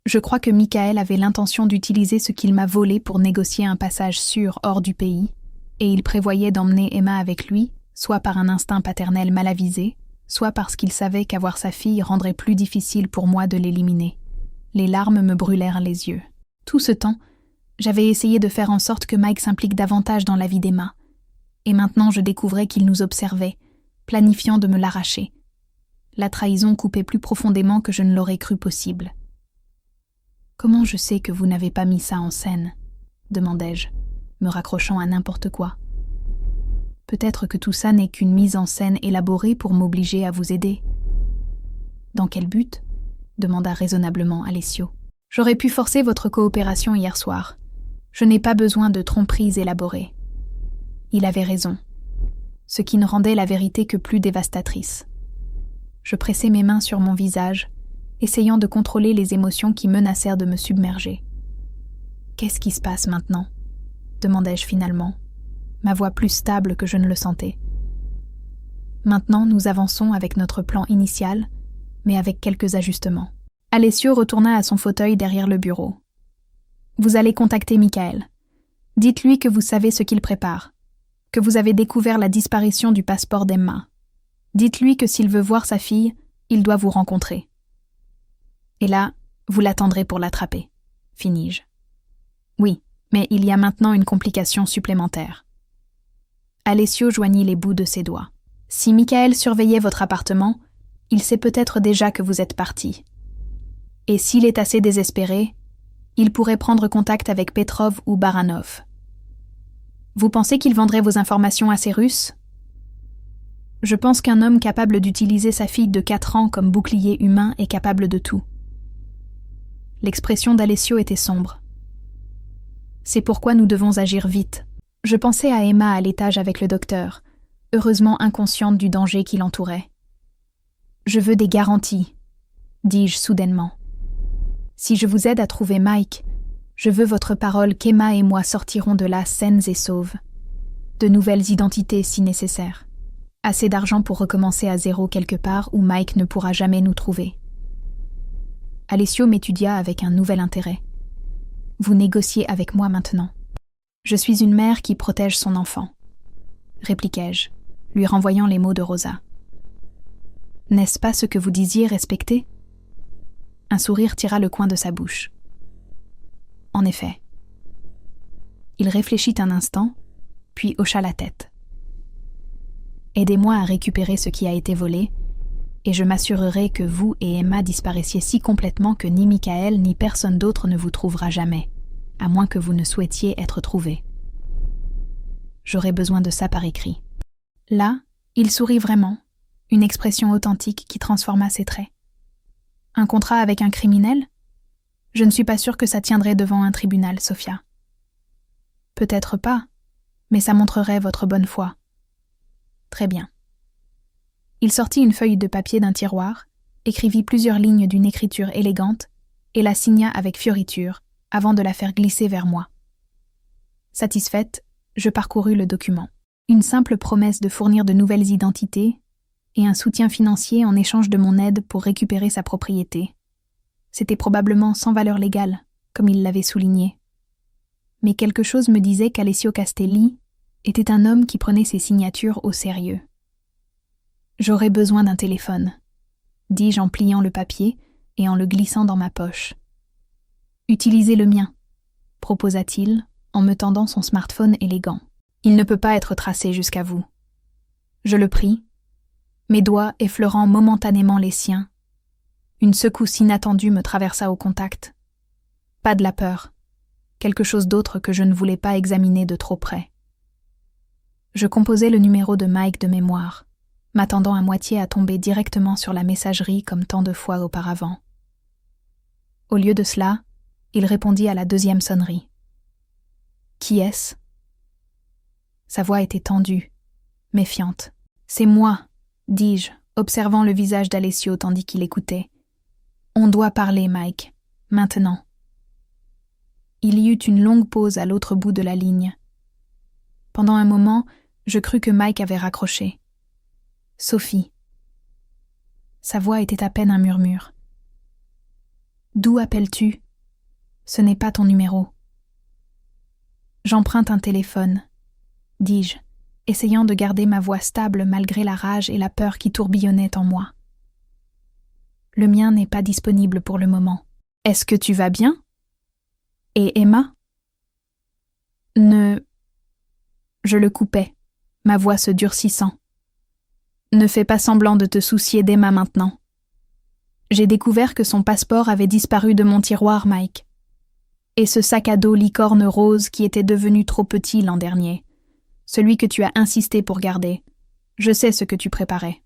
Je crois que Michael avait l'intention d'utiliser ce qu'il m'a volé pour négocier un passage sûr hors du pays, et il prévoyait d'emmener Emma avec lui, soit par un instinct paternel mal avisé, soit parce qu'il savait qu'avoir sa fille rendrait plus difficile pour moi de l'éliminer. Les larmes me brûlèrent les yeux. Tout ce temps, j'avais essayé de faire en sorte que Mike s'implique davantage dans la vie d'Emma, et maintenant je découvrais qu'il nous observait, planifiant de me l'arracher. La trahison coupait plus profondément que je ne l'aurais cru possible. « Comment je sais que vous n'avez pas mis ça en scène ?» demandai-je, me raccrochant à n'importe quoi. « Peut-être que tout ça n'est qu'une mise en scène élaborée pour m'obliger à vous aider. »« Dans quel but ?» demanda raisonnablement Alessio. « J'aurais pu forcer votre coopération hier soir. Je n'ai pas besoin de tromperies élaborées. » Il avait raison, ce qui ne rendait la vérité que plus dévastatrice. Je pressai mes mains sur mon visage, essayant de contrôler les émotions qui menacèrent de me submerger. « Qu'est-ce qui se passe maintenant ?» demandai-je finalement, ma voix plus stable que je ne le sentais. « Maintenant, nous avançons avec notre plan initial, mais avec quelques ajustements. » Alessio retourna à son fauteuil derrière le bureau. « Vous allez contacter Michael. Dites-lui que vous savez ce qu'il prépare, que vous avez découvert la disparition du passeport d'Emma. Dites-lui que s'il veut voir sa fille, il doit vous rencontrer. Et là, vous l'attendrez pour l'attraper, finis-je. Oui, mais il y a maintenant une complication supplémentaire. » Alessio joignit les bouts de ses doigts. « Si Michael surveillait votre appartement, il sait peut-être déjà que vous êtes parti. Et s'il est assez désespéré, il pourrait prendre contact avec Petrov ou Baranov. Vous pensez qu'il vendrait vos informations à ces Russes ? Je pense qu'un homme capable d'utiliser sa fille de 4 ans comme bouclier humain est capable de tout. » L'expression d'Alessio était sombre. « C'est pourquoi nous devons agir vite. » Je pensais à Emma à l'étage avec le docteur, heureusement inconsciente du danger qui l'entourait. « Je veux des garanties, » dis-je soudainement. « Si je vous aide à trouver Mike, je veux votre parole qu'Emma et moi sortirons de là saines et sauves. De nouvelles identités si nécessaire. Assez d'argent pour recommencer à zéro quelque part où Mike ne pourra jamais nous trouver. » Alessio m'étudia avec un nouvel intérêt. « Vous négociez avec moi maintenant. Je suis une mère qui protège son enfant, » répliquai-je, lui renvoyant les mots de Rosa. « N'est-ce pas ce que vous disiez respecter ?» Un sourire tira le coin de sa bouche. « En effet. » Il réfléchit un instant, puis hocha la tête. « Aidez-moi à récupérer ce qui a été volé, et je m'assurerai que vous et Emma disparaissiez si complètement que ni Michael ni personne d'autre ne vous trouvera jamais, à moins que vous ne souhaitiez être trouvé. J'aurai besoin de ça par écrit. » Là, il sourit vraiment, une expression authentique qui transforma ses traits. « Un contrat avec un criminel ? Je ne suis pas sûre que ça tiendrait devant un tribunal, Sophia. »« Peut-être pas, mais ça montrerait votre bonne foi. » »« Très bien. » Il sortit une feuille de papier d'un tiroir, écrivit plusieurs lignes d'une écriture élégante et la signa avec fioriture avant de la faire glisser vers moi. Satisfaite, je parcourus le document. Une simple promesse de fournir de nouvelles identités et un soutien financier en échange de mon aide pour récupérer sa propriété. C'était probablement sans valeur légale, comme il l'avait souligné. Mais quelque chose me disait qu'Alessio Castelli était un homme qui prenait ses signatures au sérieux. « J'aurais besoin d'un téléphone », dis-je en pliant le papier et en le glissant dans ma poche. « Utilisez le mien », proposa-t-il en me tendant son smartphone élégant. « Il ne peut pas être tracé jusqu'à vous. » Je le pris, mes doigts effleurant momentanément les siens. Une secousse inattendue me traversa au contact. Pas de la peur. Quelque chose d'autre que je ne voulais pas examiner de trop près. Je composais le numéro de Mike de mémoire, m'attendant à moitié à tomber directement sur la messagerie comme tant de fois auparavant. Au lieu de cela, il répondit à la deuxième sonnerie. « Qui est-ce » Sa voix était tendue, méfiante. « C'est moi », dis-je, observant le visage d'Alessio tandis qu'il écoutait. « On doit parler, Mike, maintenant. » Il y eut une longue pause à l'autre bout de la ligne. Pendant un moment, je crus que Mike avait raccroché. « Sophie. » Sa voix était à peine un murmure. « D'où appelles-tu ? Ce n'est pas ton numéro. » « J'emprunte un téléphone, » dis-je, essayant de garder ma voix stable malgré la rage et la peur qui tourbillonnaient en moi. « Le mien n'est pas disponible pour le moment. Est-ce que tu vas bien ? Et Emma ? » Ne... Je le coupais, ma voix se durcissant. « Ne fais pas semblant de te soucier d'Emma maintenant. J'ai découvert que son passeport avait disparu de mon tiroir, Mike. Et ce sac à dos licorne rose qui était devenu trop petit l'an dernier. Celui que tu as insisté pour garder. Je sais ce que tu préparais. »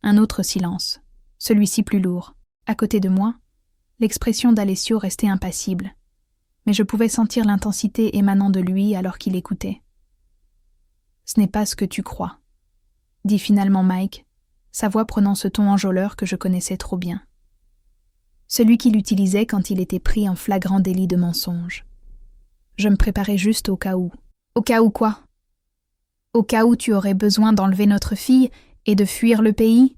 Un autre silence, celui-ci plus lourd. À côté de moi, l'expression d'Alessio restait impassible, mais je pouvais sentir l'intensité émanant de lui alors qu'il écoutait. « Ce n'est pas ce que tu crois, » dit finalement Mike, sa voix prenant ce ton enjôleur que je connaissais trop bien. Celui qu'il utilisait quand il était pris en flagrant délit de mensonge. Je me préparais juste au cas où. Au cas où quoi ? Au cas où tu aurais besoin d'enlever notre fille et de fuir le pays ?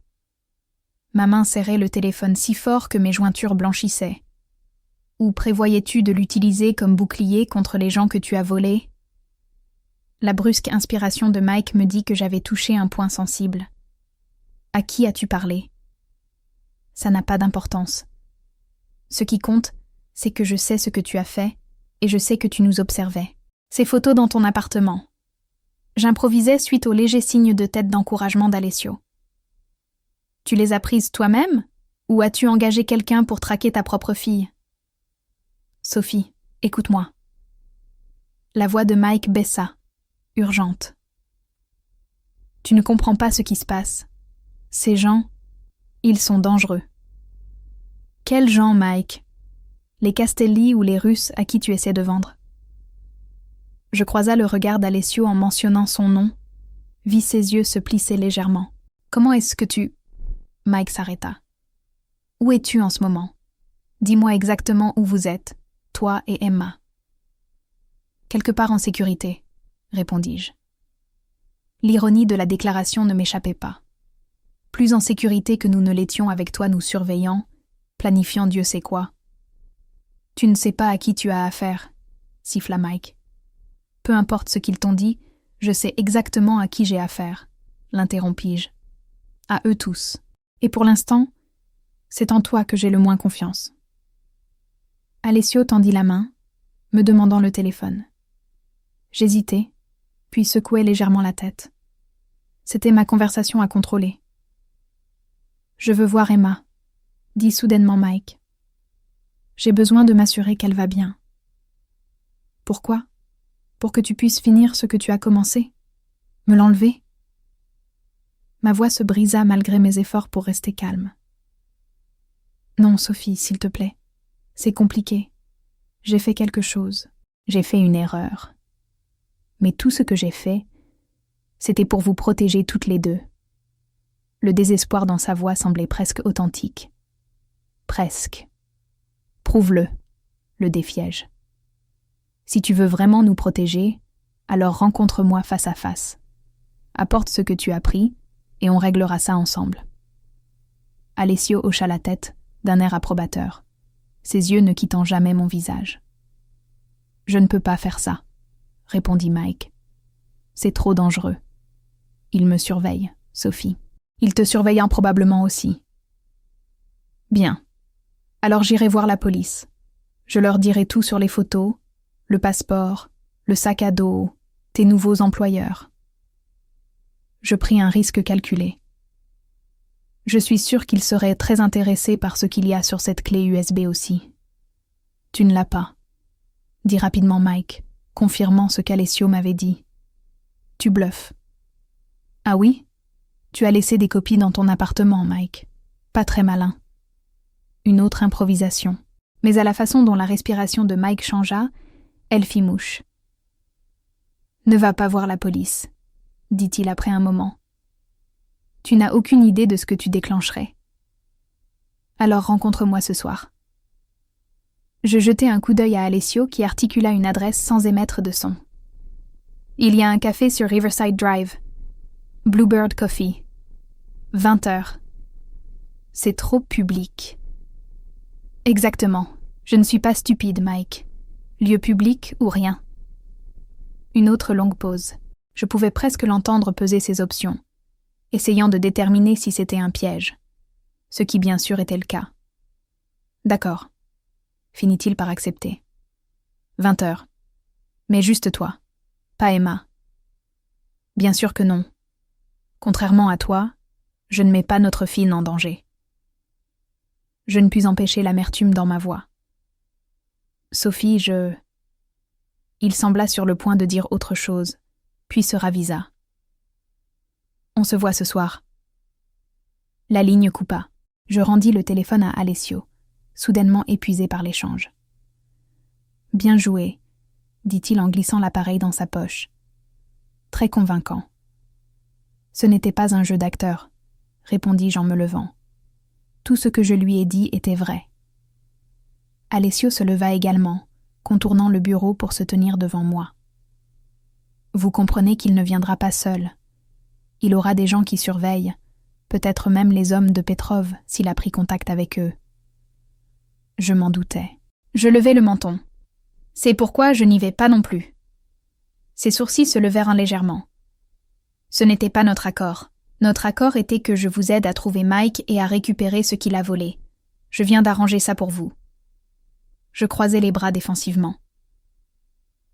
Ma main serrait le téléphone si fort que mes jointures blanchissaient. Ou prévoyais-tu de l'utiliser comme bouclier contre les gens que tu as volés ? La brusque inspiration de Mike me dit que j'avais touché un point sensible. À qui as-tu parlé ? Ça n'a pas d'importance. Ce qui compte, c'est que je sais ce que tu as fait et je sais que tu nous observais. Ces photos dans ton appartement. J'improvisais suite au léger signe de tête d'encouragement d'Alessio. Tu les as prises toi-même ou as-tu engagé quelqu'un pour traquer ta propre fille ? Sophie, écoute-moi. La voix de Mike baissa, urgente. Tu ne comprends pas ce qui se passe. Ces gens, ils sont dangereux. Quels gens, Mike ? Les Castelli ou les Russes à qui tu essaies de vendre ? Je croisa le regard d'Alessio en mentionnant son nom, vis ses yeux se plisser légèrement. Comment est-ce que tu... Mike s'arrêta. Où es-tu en ce moment ? Dis-moi exactement où vous êtes, toi et Emma. Quelque part en sécurité, répondis-je. L'ironie de la déclaration ne m'échappait pas. Plus en sécurité que nous ne l'étions avec toi nous surveillant, planifiant Dieu sait quoi. Tu ne sais pas à qui tu as affaire, siffla Mike. Peu importe ce qu'ils t'ont dit, je sais exactement à qui j'ai affaire, l'interrompis-je. À eux tous. Et pour l'instant, c'est en toi que j'ai le moins confiance. Alessio tendit la main, me demandant le téléphone. J'hésitai, puis secouai légèrement la tête. C'était ma conversation à contrôler. Je veux voir Emma, dit soudainement Mike. J'ai besoin de m'assurer qu'elle va bien. Pourquoi ? Pour que tu puisses finir ce que tu as commencé ? Me l'enlever ? Ma voix se brisa malgré mes efforts pour rester calme. Non, Sophie, s'il te plaît. C'est compliqué. J'ai fait quelque chose. J'ai fait une erreur. Mais tout ce que j'ai fait, c'était pour vous protéger toutes les deux. Le désespoir dans sa voix semblait presque authentique. Presque. Prouve-le, le défiai-je. Si tu veux vraiment nous protéger, alors rencontre-moi face à face. Apporte ce que tu as pris, et on réglera ça ensemble. Alessio hocha la tête, d'un air approbateur, ses yeux ne quittant jamais mon visage. « Je ne peux pas faire ça, » répondit Mike. « C'est trop dangereux. Il me surveille, Sophie. Il te surveillant probablement aussi. » « Bien. Alors j'irai voir la police. Je leur dirai tout sur les photos, le passeport, le sac à dos, tes nouveaux employeurs. » Je pris un risque calculé. Je suis sûre qu'ils seraient très intéressés par ce qu'il y a sur cette clé USB aussi. Tu ne l'as pas, dit rapidement Mike, confirmant ce qu'Alessio m'avait dit. Tu bluffes. Ah oui? Tu as laissé des copies dans ton appartement, Mike. Pas très malin. Une autre improvisation. Mais à la façon dont la respiration de Mike changea, elle fit mouche. Ne va pas voir la police, dit-il après un moment. Tu n'as aucune idée de ce que tu déclencherais. Alors rencontre-moi ce soir. Je jetai un coup d'œil à Alessio qui articula une adresse sans émettre de son. Il y a un café sur Riverside Drive. Bluebird Coffee. 20h. C'est trop public. Exactement. Je ne suis pas stupide, Mike. Lieu public ou rien. Une autre longue pause. Je pouvais presque l'entendre peser ses options, essayant de déterminer si c'était un piège. Ce qui bien sûr était le cas. D'accord. Finit-il par accepter. 20h. Mais juste toi, pas Emma. Bien sûr que non. Contrairement à toi, je ne mets pas notre fille en danger. Je ne pus empêcher l'amertume dans ma voix. Sophie, Il sembla sur le point de dire autre chose, puis se ravisa. On se voit ce soir. La ligne coupa. Je rendis le téléphone à Alessio, soudainement épuisé par l'échange. Bien joué, dit-il en glissant l'appareil dans sa poche. Très convaincant. Ce n'était pas un jeu d'acteur, répondis-je en me levant. Tout ce que je lui ai dit était vrai. Alessio se leva également, contournant le bureau pour se tenir devant moi. Vous comprenez qu'il ne viendra pas seul. Il aura des gens qui surveillent, peut-être même les hommes de Petrov s'il a pris contact avec eux. Je m'en doutais. Je levai le menton. C'est pourquoi je n'y vais pas non plus. Ses sourcils se levèrent légèrement. Ce n'était pas notre accord. Notre accord était que je vous aide à trouver Mike et à récupérer ce qu'il a volé. Je viens d'arranger ça pour vous. Je croisai les bras défensivement.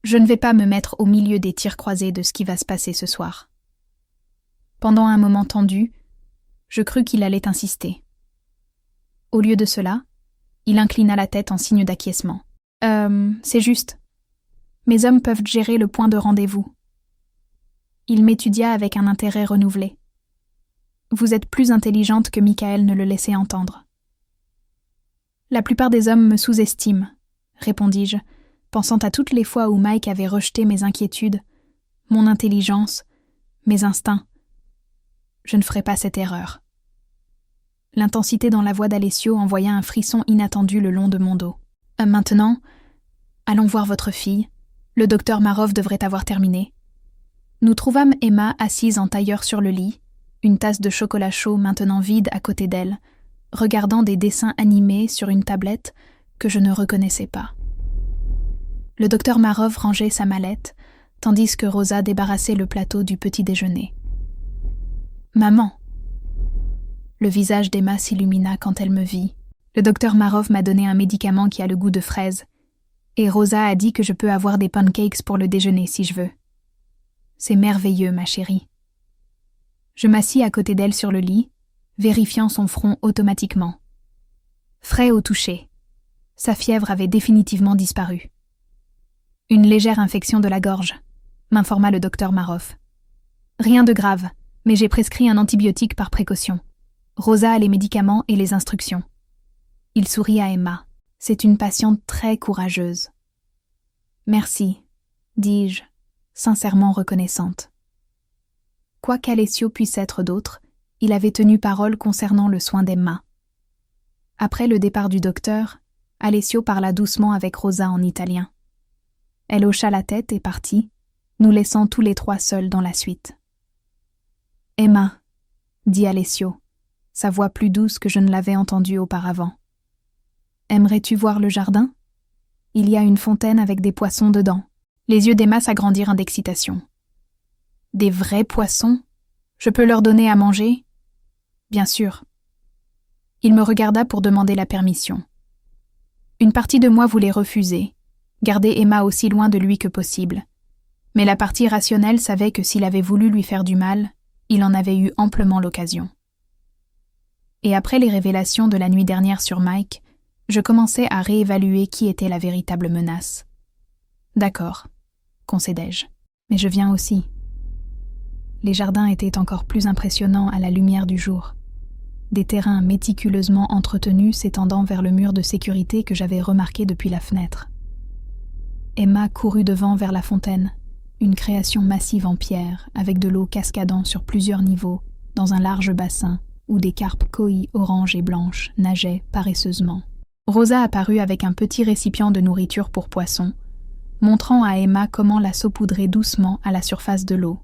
Je ne vais pas me mettre au milieu des tirs croisés de ce qui va se passer ce soir. Pendant un moment tendu, je crus qu'il allait insister. Au lieu de cela, il inclina la tête en signe d'acquiescement. C'est juste. Mes hommes peuvent gérer le point de rendez-vous. Il m'étudia avec un intérêt renouvelé. Vous êtes plus intelligente que Michael ne le laissait entendre. La plupart des hommes me sous-estiment, répondis-je, pensant à toutes les fois où Mike avait rejeté mes inquiétudes, mon intelligence, mes instincts. Je ne ferai pas cette erreur. L'intensité dans la voix d'Alessio envoya un frisson inattendu le long de mon dos. Maintenant, allons voir votre fille. Le docteur Marov devrait avoir terminé. Nous trouvâmes Emma assise en tailleur sur le lit, une tasse de chocolat chaud maintenant vide à côté d'elle, regardant des dessins animés sur une tablette que je ne reconnaissais pas. Le docteur Marov rangeait sa mallette, tandis que Rosa débarrassait le plateau du petit déjeuner. « Maman !» Le visage d'Emma s'illumina quand elle me vit. Le docteur Marov m'a donné un médicament qui a le goût de fraise, et Rosa a dit que je peux avoir des pancakes pour le déjeuner si je veux. C'est merveilleux, ma chérie. Je m'assis à côté d'elle sur le lit, vérifiant son front automatiquement. Frais au toucher. Sa fièvre avait définitivement disparu. Une légère infection de la gorge, m'informa le docteur Marov. Rien de grave, mais j'ai prescrit un antibiotique par précaution. Rosa a les médicaments et les instructions. Il sourit à Emma. C'est une patiente très courageuse. Merci, dis-je, sincèrement reconnaissante. Quoi qu'Alessio puisse être d'autre, il avait tenu parole concernant le soin d'Emma. Après le départ du docteur, Alessio parla doucement avec Rosa en italien. Elle hocha la tête et partit, nous laissant tous les trois seuls dans la suite. « Emma, » dit Alessio, sa voix plus douce que je ne l'avais entendue auparavant. « Aimerais-tu voir le jardin ? Il y a une fontaine avec des poissons dedans. » Les yeux d'Emma s'agrandirent d'excitation. « Des vrais poissons ? Je peux leur donner à manger ? » ?»« Bien sûr. » Il me regarda pour demander la permission. Une partie de moi voulait refuser, garder Emma aussi loin de lui que possible. Mais la partie rationnelle savait que s'il avait voulu lui faire du mal, il en avait eu amplement l'occasion. Et après les révélations de la nuit dernière sur Mike, Je commençais à réévaluer qui était la véritable menace. D'accord, concédai-je, mais je viens aussi. Les jardins étaient encore plus impressionnants à la lumière du jour. Des terrains méticuleusement entretenus s'étendant vers le mur de sécurité que j'avais remarqué depuis la fenêtre. Emma courut devant vers la fontaine, une création massive en pierre, avec de l'eau cascadant sur plusieurs niveaux, dans un large bassin, où des carpes koi oranges et blanches nageaient paresseusement. Rosa apparut avec un petit récipient de nourriture pour poissons, montrant à Emma comment la saupoudrer doucement à la surface de l'eau.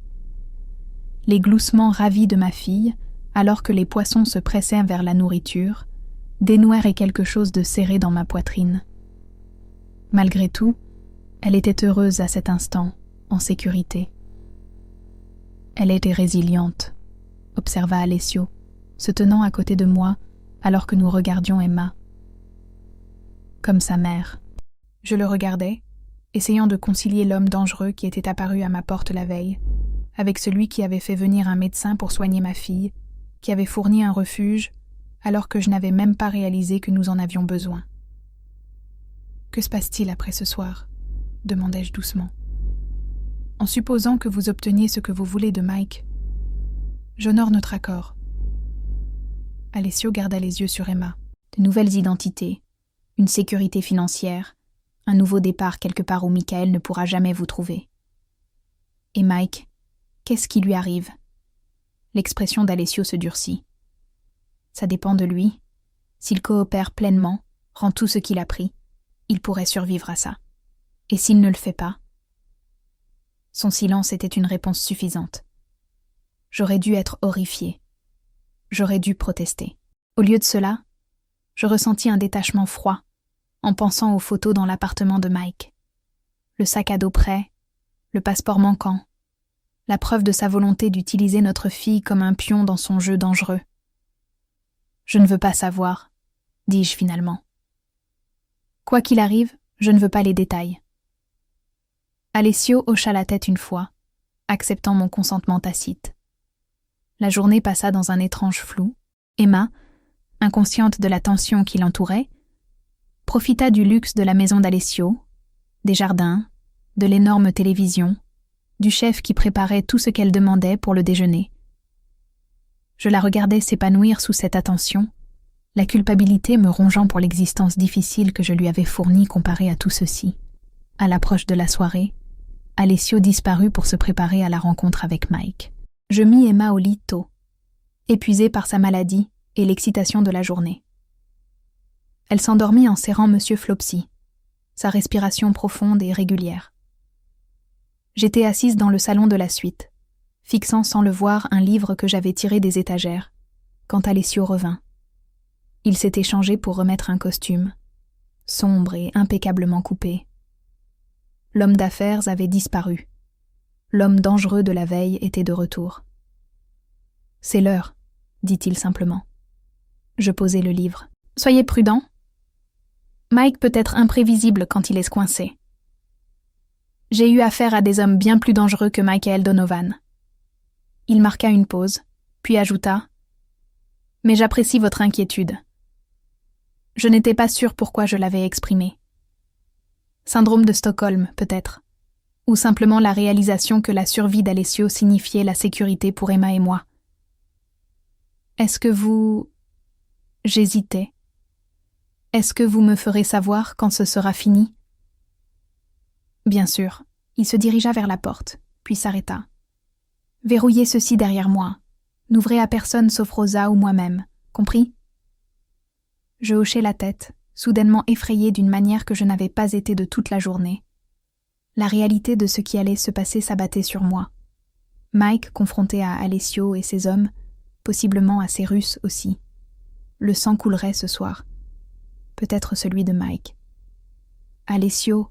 Les gloussements ravis de ma fille, alors que les poissons se pressaient vers la nourriture, dénouèrent quelque chose de serré dans ma poitrine. Malgré tout, elle était heureuse à cet instant, en sécurité. Elle était résiliente, observa Alessio, se tenant à côté de moi alors que nous regardions Emma. Comme sa mère. Je le regardais, essayant de concilier l'homme dangereux qui était apparu à ma porte la veille, avec celui qui avait fait venir un médecin pour soigner ma fille, qui avait fourni un refuge, alors que je n'avais même pas réalisé que nous en avions besoin. « Que se passe-t-il après ce soir ?» demandai-je doucement. « En supposant que vous obteniez ce que vous voulez de Mike, j'honore notre accord. » Alessio garda les yeux sur Emma. De nouvelles identités, une sécurité financière, un nouveau départ quelque part où Michael ne pourra jamais vous trouver. Et Mike, qu'est-ce qui lui arrive ? L'expression d'Alessio se durcit. Ça dépend de lui. S'il coopère pleinement, rend tout ce qu'il a pris, il pourrait survivre à ça. Et s'il ne le fait pas ? Son silence était une réponse suffisante. J'aurais dû être horrifiée. J'aurais dû protester. Au lieu de cela, je ressentis un détachement froid en pensant aux photos dans l'appartement de Mike. Le sac à dos prêt, le passeport manquant, la preuve de sa volonté d'utiliser notre fille comme un pion dans son jeu dangereux. Je ne veux pas savoir, dis-je finalement. Quoi qu'il arrive, je ne veux pas les détails. Alessio hocha la tête une fois, acceptant mon consentement tacite. La journée passa dans un étrange flou. Emma, inconsciente de la tension qui l'entourait, profita du luxe de la maison d'Alessio, des jardins, de l'énorme télévision, du chef qui préparait tout ce qu'elle demandait pour le déjeuner. Je la regardais s'épanouir sous cette attention, la culpabilité me rongeant pour l'existence difficile que je lui avais fournie comparée à tout ceci. À l'approche de la soirée, Alessio disparut pour se préparer à la rencontre avec Mike. Je mis Emma au lit tôt, épuisée par sa maladie et l'excitation de la journée. Elle s'endormit en serrant Monsieur Flopsy, sa respiration profonde et régulière. J'étais assise dans le salon de la suite, fixant sans le voir un livre que j'avais tiré des étagères, quand Alessio revint. Il s'était changé pour remettre un costume, sombre et impeccablement coupé. L'homme d'affaires avait disparu. L'homme dangereux de la veille était de retour. « C'est l'heure, » dit-il simplement. Je posai le livre. « Soyez prudent. Mike peut être imprévisible quand il est coincé. J'ai eu affaire à des hommes bien plus dangereux que Michael Donovan. » Il marqua une pause, puis ajouta « Mais j'apprécie votre inquiétude. Je n'étais pas sûre pourquoi je l'avais exprimé. Syndrome de Stockholm, peut-être. Ou simplement la réalisation que la survie d'Alessio signifiait la sécurité pour Emma et moi. Est-ce que vous... » J'hésitais. « Est-ce que vous me ferez savoir quand ce sera fini ?» Bien sûr. Il se dirigea vers la porte, puis s'arrêta. « Verrouillez ceci derrière moi. N'ouvrez à personne sauf Rosa ou moi-même. Compris ?» Je hochai la tête, soudainement effrayée d'une manière que je n'avais pas été de toute la journée. La réalité de ce qui allait se passer s'abattait sur moi. Mike confronté à Alessio et ses hommes, possiblement à ses Russes aussi. Le sang coulerait ce soir. Peut-être celui de Mike. « Alessio »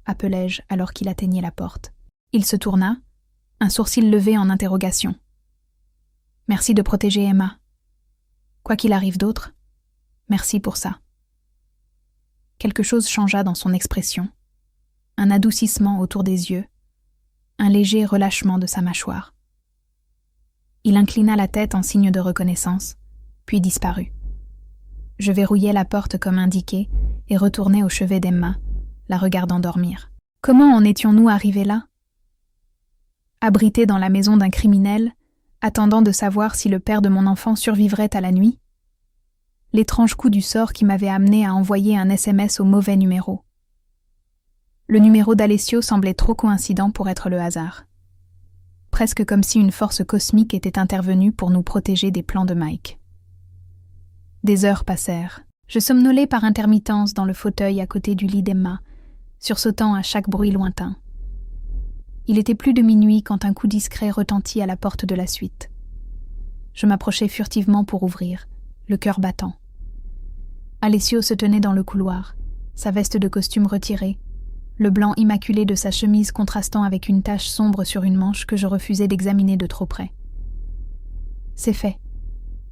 appelai-je alors qu'il atteignait la porte. Il se tourna, un sourcil levé en interrogation. « Merci de protéger Emma. Quoi qu'il arrive d'autre, merci pour ça. » Quelque chose changea dans son expression. Un adoucissement autour des yeux, un léger relâchement de sa mâchoire. Il inclina la tête en signe de reconnaissance, puis disparut. Je verrouillai la porte comme indiqué et retournai au chevet d'Emma, la regardant dormir. Comment en étions-nous arrivés là? Abrités dans la maison d'un criminel, attendant de savoir si le père de mon enfant survivrait à la nuit? L'étrange coup du sort qui m'avait amené à envoyer un SMS au mauvais numéro. Le numéro d'Alessio semblait trop coïncident pour être le hasard. Presque comme si une force cosmique était intervenue pour nous protéger des plans de Mike. Des heures passèrent. Je somnolais par intermittence dans le fauteuil à côté du lit d'Emma, sursautant à chaque bruit lointain. Il était plus de minuit quand un coup discret retentit à la porte de la suite. Je m'approchai furtivement pour ouvrir, le cœur battant. Alessio se tenait dans le couloir, sa veste de costume retirée, le blanc immaculé de sa chemise contrastant avec une tache sombre sur une manche que je refusais d'examiner de trop près. « C'est fait »,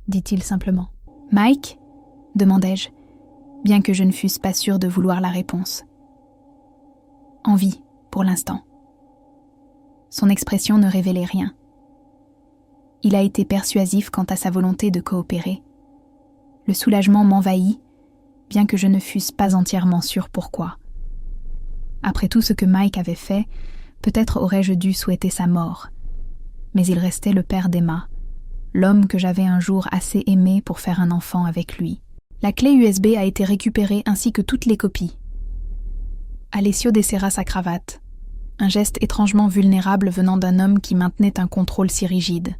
dit-il simplement. « Mike ?» demandai-je, bien que je ne fusse pas sûre de vouloir la réponse. « En vie, pour l'instant. » Son expression ne révélait rien. Il a été persuasif quant à sa volonté de coopérer. Le soulagement m'envahit, bien que je ne fusse pas entièrement sûre pourquoi. Après tout ce que Mike avait fait, peut-être aurais-je dû souhaiter sa mort. Mais il restait le père d'Emma, l'homme que j'avais un jour assez aimé pour faire un enfant avec lui. La clé USB a été récupérée ainsi que toutes les copies. Alessio desserra sa cravate, un geste étrangement vulnérable venant d'un homme qui maintenait un contrôle si rigide.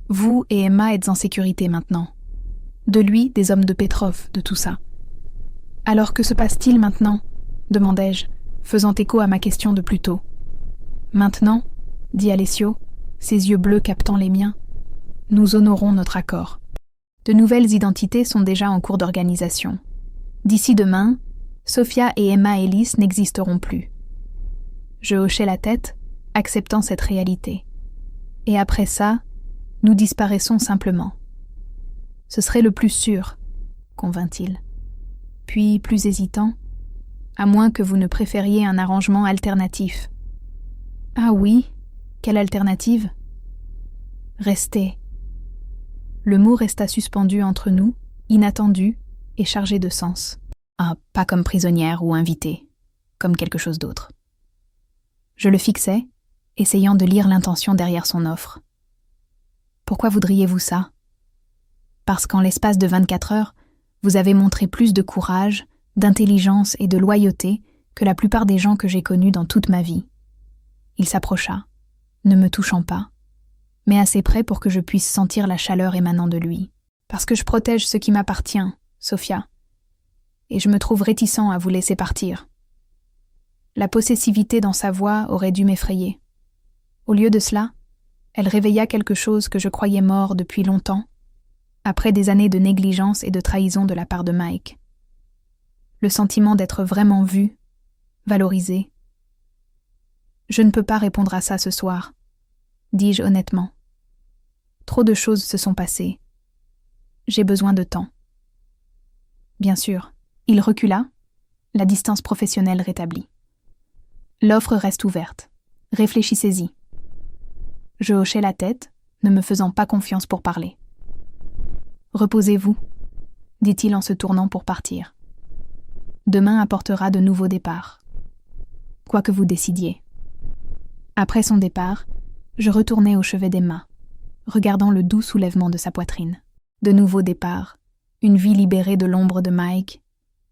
Vous et Emma êtes en sécurité maintenant. De lui, des hommes de Petrov, de tout ça. Alors que se passe-t-il maintenant ? Demandai-je, faisant écho à ma question de plus tôt. Maintenant, dit Alessio, ses yeux bleus captant les miens, nous honorons notre accord. De nouvelles identités sont déjà en cours d'organisation. D'ici demain, Sofia et Emma Ellis n'existeront plus. Je hochai la tête, acceptant cette réalité. Et après ça, nous disparaissons simplement. Ce serait le plus sûr, convint-il. Puis, plus hésitant, à moins que vous ne préfériez un arrangement alternatif. Ah oui, quelle alternative? Rester. Le mot resta suspendu entre nous, inattendu et chargé de sens. Ah, pas comme prisonnière ou invitée, comme quelque chose d'autre. Je le fixais, essayant de lire l'intention derrière son offre. Pourquoi voudriez-vous ça? Parce qu'en l'espace de 24 heures, vous avez montré plus de courage, d'intelligence et de loyauté que la plupart des gens que j'ai connus dans toute ma vie. Il s'approcha, ne me touchant pas, mais assez près pour que je puisse sentir la chaleur émanant de lui. Parce que je protège ce qui m'appartient, Sofia, et je me trouve réticent à vous laisser partir. La possessivité dans sa voix aurait dû m'effrayer. Au lieu de cela, elle réveilla quelque chose que je croyais mort depuis longtemps, après des années de négligence et de trahison de la part de Mike. Le sentiment d'être vraiment vu, valorisé. Je ne peux pas répondre à ça ce soir, dis-je honnêtement. Trop de choses se sont passées. J'ai besoin de temps. Bien sûr, il recula, la distance professionnelle rétablie. L'offre reste ouverte. Réfléchissez-y. Je hochai la tête, ne me faisant pas confiance pour parler. Reposez-vous, dit-il en se tournant pour partir. Demain apportera de nouveaux départs. Quoi que vous décidiez. Après son départ, je retournai au chevet d'Emma, regardant le doux soulèvement de sa poitrine. De nouveaux départs, une vie libérée de l'ombre de Mike,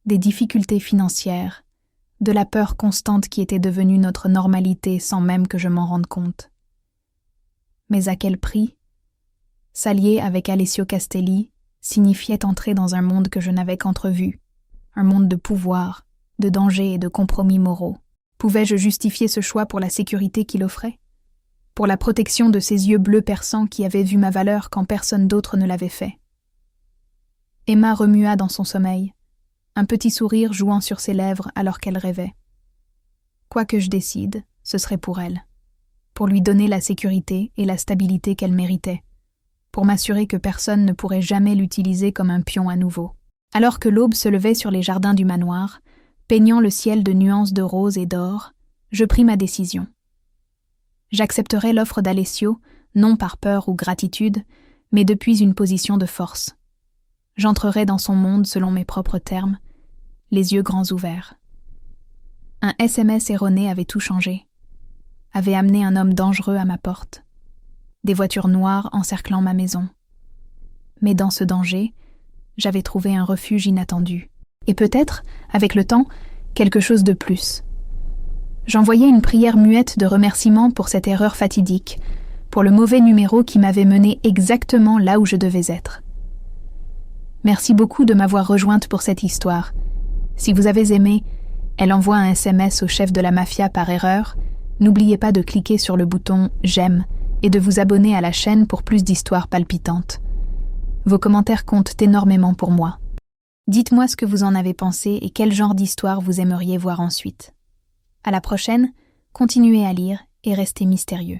des difficultés financières, de la peur constante qui était devenue notre normalité sans même que je m'en rende compte. Mais à quel prix? S'allier avec Alessio Castelli signifiait entrer dans un monde que je n'avais qu'entrevu, un monde de pouvoir, de danger et de compromis moraux. Pouvais-je justifier ce choix pour la sécurité qu'il offrait? Pour la protection de ces yeux bleus perçants qui avaient vu ma valeur quand personne d'autre ne l'avait fait? Emma remua dans son sommeil, un petit sourire jouant sur ses lèvres alors qu'elle rêvait. Quoi que je décide, ce serait pour elle, pour lui donner la sécurité et la stabilité qu'elle méritait, pour m'assurer que personne ne pourrait jamais l'utiliser comme un pion à nouveau. Alors que l'aube se levait sur les jardins du manoir, peignant le ciel de nuances de rose et d'or, je pris ma décision. J'accepterais l'offre d'Alessio, non par peur ou gratitude, mais depuis une position de force. J'entrerai dans son monde selon mes propres termes, les yeux grands ouverts. Un SMS erroné avait tout changé, avait amené un homme dangereux à ma porte, des voitures noires encerclant ma maison. Mais dans ce danger, j'avais trouvé un refuge inattendu, et peut-être, avec le temps, quelque chose de plus. J'envoyais une prière muette de remerciement pour cette erreur fatidique, pour le mauvais numéro qui m'avait mené exactement là où je devais être. Merci beaucoup de m'avoir rejointe pour cette histoire. Si vous avez aimé, elle envoie un SMS au chef de la mafia par erreur. N'oubliez pas de cliquer sur le bouton « J'aime » et de vous abonner à la chaîne pour plus d'histoires palpitantes. Vos commentaires comptent énormément pour moi. Dites-moi ce que vous en avez pensé et quel genre d'histoire vous aimeriez voir ensuite. À la prochaine, continuez à lire et restez mystérieux.